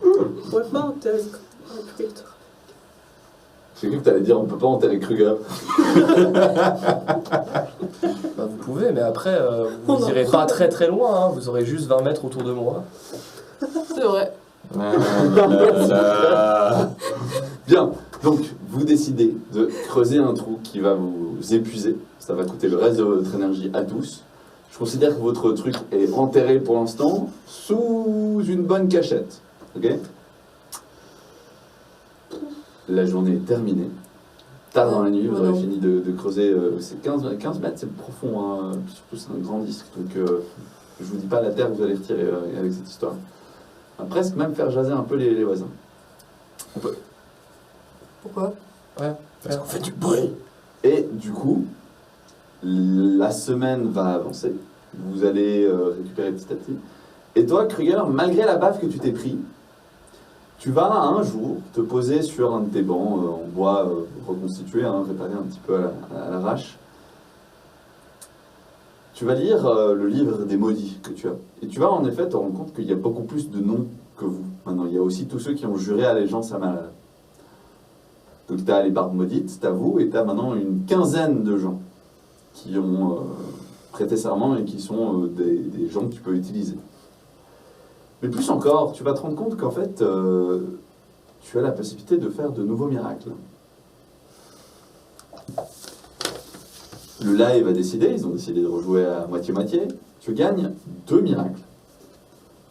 On pourrait pas enterrer le fruit. J'ai cru que t'allais dire on peut pas enterrer Kruger. Bah, vous pouvez, mais après, On vous en irez prend. pas très très loin, hein. Vous aurez juste 20 mètres autour de moi. C'est vrai. Bien, donc vous décidez de creuser un trou qui va vous épuiser. Ça va coûter le reste de votre énergie à tous. Je considère que votre truc est enterré pour l'instant sous une bonne cachette. Ok? La journée est terminée. Tard dans la nuit, vous Ouais, aurez non. fini de creuser. C'est 15 mètres, c'est profond, hein. Surtout c'est un grand disque. Donc je vous dis pas la terre que vous allez retirer avec cette histoire. On va presque même faire jaser un peu les voisins. Pourquoi? Parce qu'on fait du bruit. Et du coup, la semaine va avancer. Vous allez récupérer petit à petit. Et toi, Kruger, malgré la baffe que tu t'es pris, tu vas un jour te poser sur un de tes bancs en bois reconstitué, réparé un petit peu à l'arrache. tu vas lire le livre des maudits que tu as. Et tu vas en effet te rendre compte qu'il y a beaucoup plus de noms que vous. Maintenant, il y a aussi tous ceux qui ont juré allégeance à Malal. Donc tu as les barbes maudites, tu as vous, et tu as maintenant une quinzaine de gens qui ont prêté serment et qui sont des gens que tu peux utiliser. Mais plus encore, tu vas te rendre compte qu'en fait, tu as la possibilité de faire de nouveaux miracles. Le live a décidé, ils ont décidé de rejouer à moitié-moitié. Tu gagnes 2 miracles.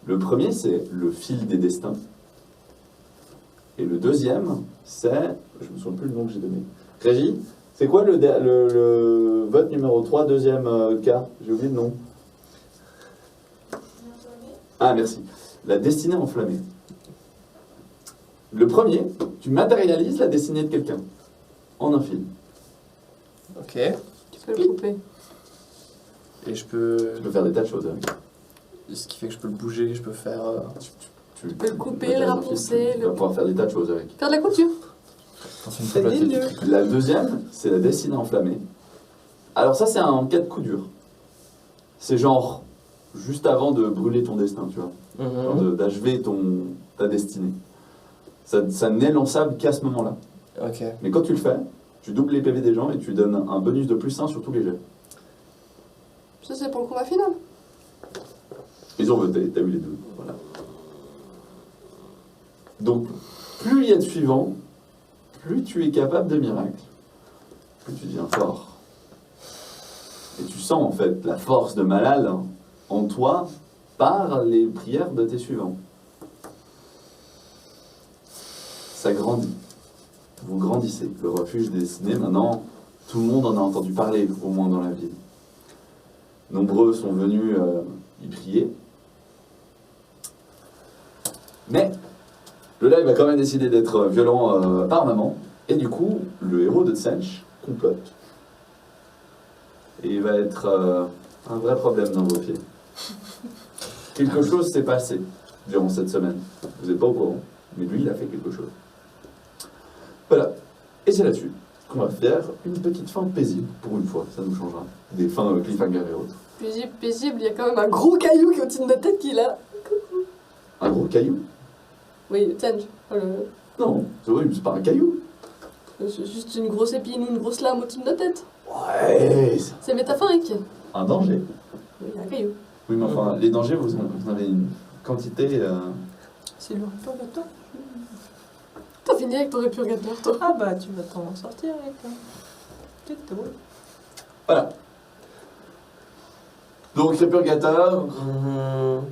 Le premier, c'est le fil des destins. Et le deuxième, c'est... Je me souviens plus le nom que j'ai donné. Régie, c'est quoi le vote numéro 3, deuxième cas? J'ai oublié le nom. Ah, merci. La destinée enflammée. Le premier, tu matérialises la destinée de quelqu'un en un fil. Ok. Tu peux le couper. Et je peux... Tu peux faire des tas de choses avec. Ce qui fait que je peux le bouger, je peux faire... Tu peux le couper, le raponcer, Tu vas pouvoir faire des tas de choses avec. Faire de la couture. C'est nul. La deuxième, c'est la destinée enflammée. Alors ça, c'est un cas de coup dur. C'est genre juste avant de brûler ton destin, tu vois. Genre d'achever ta destinée. Ça n'est lançable qu'à ce moment-là. Ok. Mais quand tu le fais, tu doubles les PV des gens et tu donnes un bonus de +1 sur tous les jets. Ça, c'est pour le combat final. Ils ont voté, t'as eu les deux. Voilà. Donc, plus il y a de suivants, plus tu es capable de miracles. Plus tu deviens fort. Et tu sens en fait la force de Malal en toi par les prières de tes suivants. Ça grandit. Vous grandissez. Le refuge destiné, maintenant, tout le monde en a entendu parler, au moins dans la ville. Nombreux sont venus y prier. Mais le live a quand même décidé d'être violent par moment. Et du coup, le héros de Tsench complote. Et il va être un vrai problème dans vos pieds. Quelque chose s'est passé durant cette semaine. Vous n'êtes pas au courant, mais lui, il a fait quelque chose. Voilà. Et c'est là-dessus qu'on va faire une petite fin paisible, pour une fois, ça nous changera. Des fins cliffhanger et autres. Paisible, il y a quand même un gros caillou qui est au-dessus de notre tête qui est là. Un gros caillou? Oui, le Tsenj. Non, c'est vrai, c'est pas un caillou. C'est juste une grosse épine ou une grosse lame au-dessus de notre tête. Ouais, c'est C'est métaphorique. un danger. Oui, il y a un caillou. Oui, mais enfin, les dangers, vous en avez une quantité... C'est le purgatoire. T'as fini avec ton répurgateur, toi. Ah bah, tu vas t'en sortir avec un. Peut-être drôle. Voilà. Donc, Répurgateur,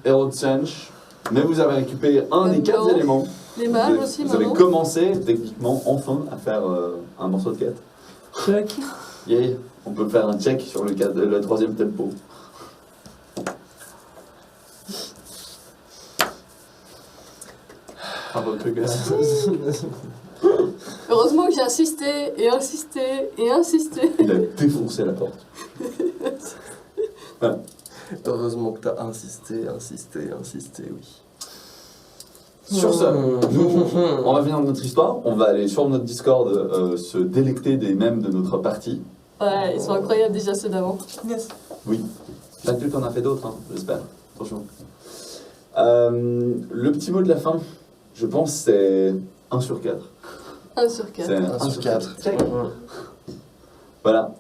héros de Tsench, mais vous avez récupéré un des 4 Maintenant, éléments. Les mages Vous- aussi, Vous avez maintenant. commencé, techniquement, enfin, à faire un morceau de quête. Check. Yeah, on peut faire un check sur le 3e tempo. Bravo, Répurgateur. Heureusement que j'ai insisté, et insisté, et insisté. Il a défoncé la porte. Heureusement que t'as insisté, oui. Sur ce, nous, on va finir notre histoire. On va aller sur notre Discord se délecter des mèmes de notre partie. Ouais, ils sont incroyables déjà ceux d'avant. Yes. Oui. T'inquiète, on a fait d'autres, hein, j'espère. Attention. Le petit mot de la fin, je pense, c'est 1 sur 4. 1 sur 4. C'est 1 sur 4. Check. Voilà.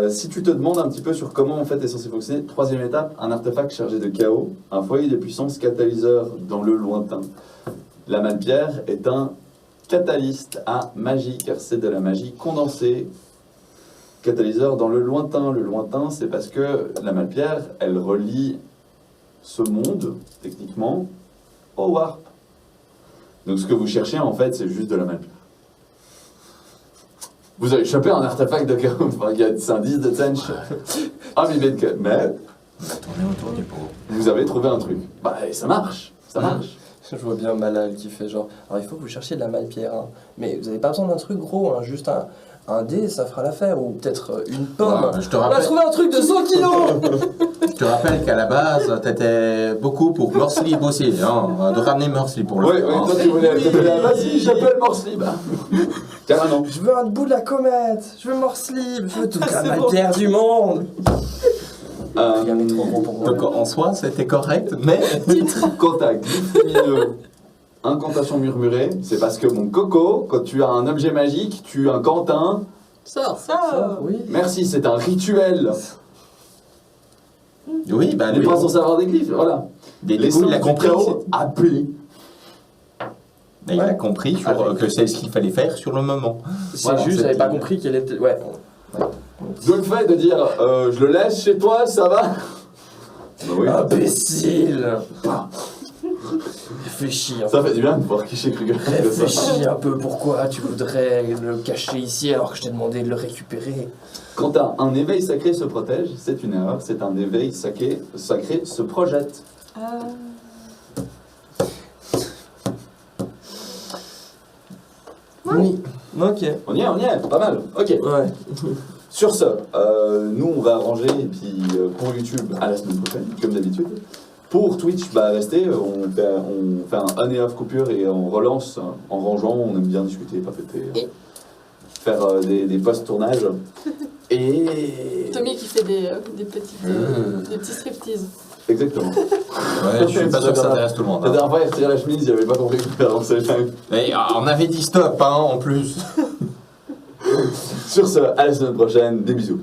Si tu te demandes un petit peu sur comment en fait est censé fonctionner, 3e étape, un artefact chargé de chaos, un foyer de puissance catalyseur dans le lointain. La Malpierre est un catalyste à magie, car c'est de la magie condensée. Catalyseur dans le lointain. Le lointain, c'est parce que la Malpierre, elle relie ce monde, techniquement, au warp. Donc ce que vous cherchez, en fait, c'est juste de la Malpierre. Vous avez chopé un artefact de chaos, enfin, c'est un 10 de Tsench, un vivet de chaos, mais Tourner autour du pot. vous avez trouvé un truc. Bah, et ça marche, ça marche. Je vois bien Malal qui fait genre, alors il faut que vous cherchiez de la Malpierre, hein. Mais vous n'avez pas besoin d'un truc gros, hein. Juste un dé, ça fera l'affaire, ou peut-être une pomme. Non, je te On a rappelle, trouvé un truc de 100 kilos. je te rappelle qu'à la base, t'étais beaucoup pour Morslib aussi, hein, de ramener Morslib pour le Ouais, faire, ouais, hein. toi tu voulais, vas-y, j'appelle Morslib. Carrément. Je veux un bout de la comète, je veux Morslib, je veux toute la C'est bon. Malpierre du monde. Rien n'est trop gros pour moi. Donc en soi, c'était correct, mais... Contact, glyphe lumineux, incantation murmurée, c'est parce que mon coco, quand tu as un objet magique, tu incantes un... Sors. Ça, Oui. Merci, c'est un rituel. Oui, bah Les princes sont savoir des glyphes, voilà. du Les coup, il a sens du compris. chaos appelés. Il a Ouais. compris Avec. que c'est ce qu'il fallait faire sur le moment. C'est Voilà, juste, c'est- j'avais pas compris qu'elle était. Ouais. Donc le fait de dire je le laisse chez toi, ça va. Bah oui. Imbécile. Réfléchis un peu. Ça fait du bien de voir Kiché Kruger comme ça. Réfléchis un peu pourquoi tu voudrais le cacher ici alors que je t'ai demandé de le récupérer. Quand un éveil sacré se protège, c'est une erreur. C'est un éveil sacré se projette. Oui. Ok. On y est, pas mal. Ok. Ouais. Sur ce, nous on va arranger et puis pour YouTube à la semaine prochaine, comme d'habitude. Pour Twitch, bah restez, on fait un on et off coupure et on relance en rangeant, on aime bien discuter, papeter, faire des post-tournages. Et... Tommy qui fait des petits striptease. Exactement. Ouais, je suis pas sûr que ça intéresse tout le monde. La hein. dernière fois, il retirait la chemise, il avait pas compris qu'il fallait avancer le time. Mais on avait dit stop, hein, en plus. Sur ce, à la semaine prochaine, des bisous.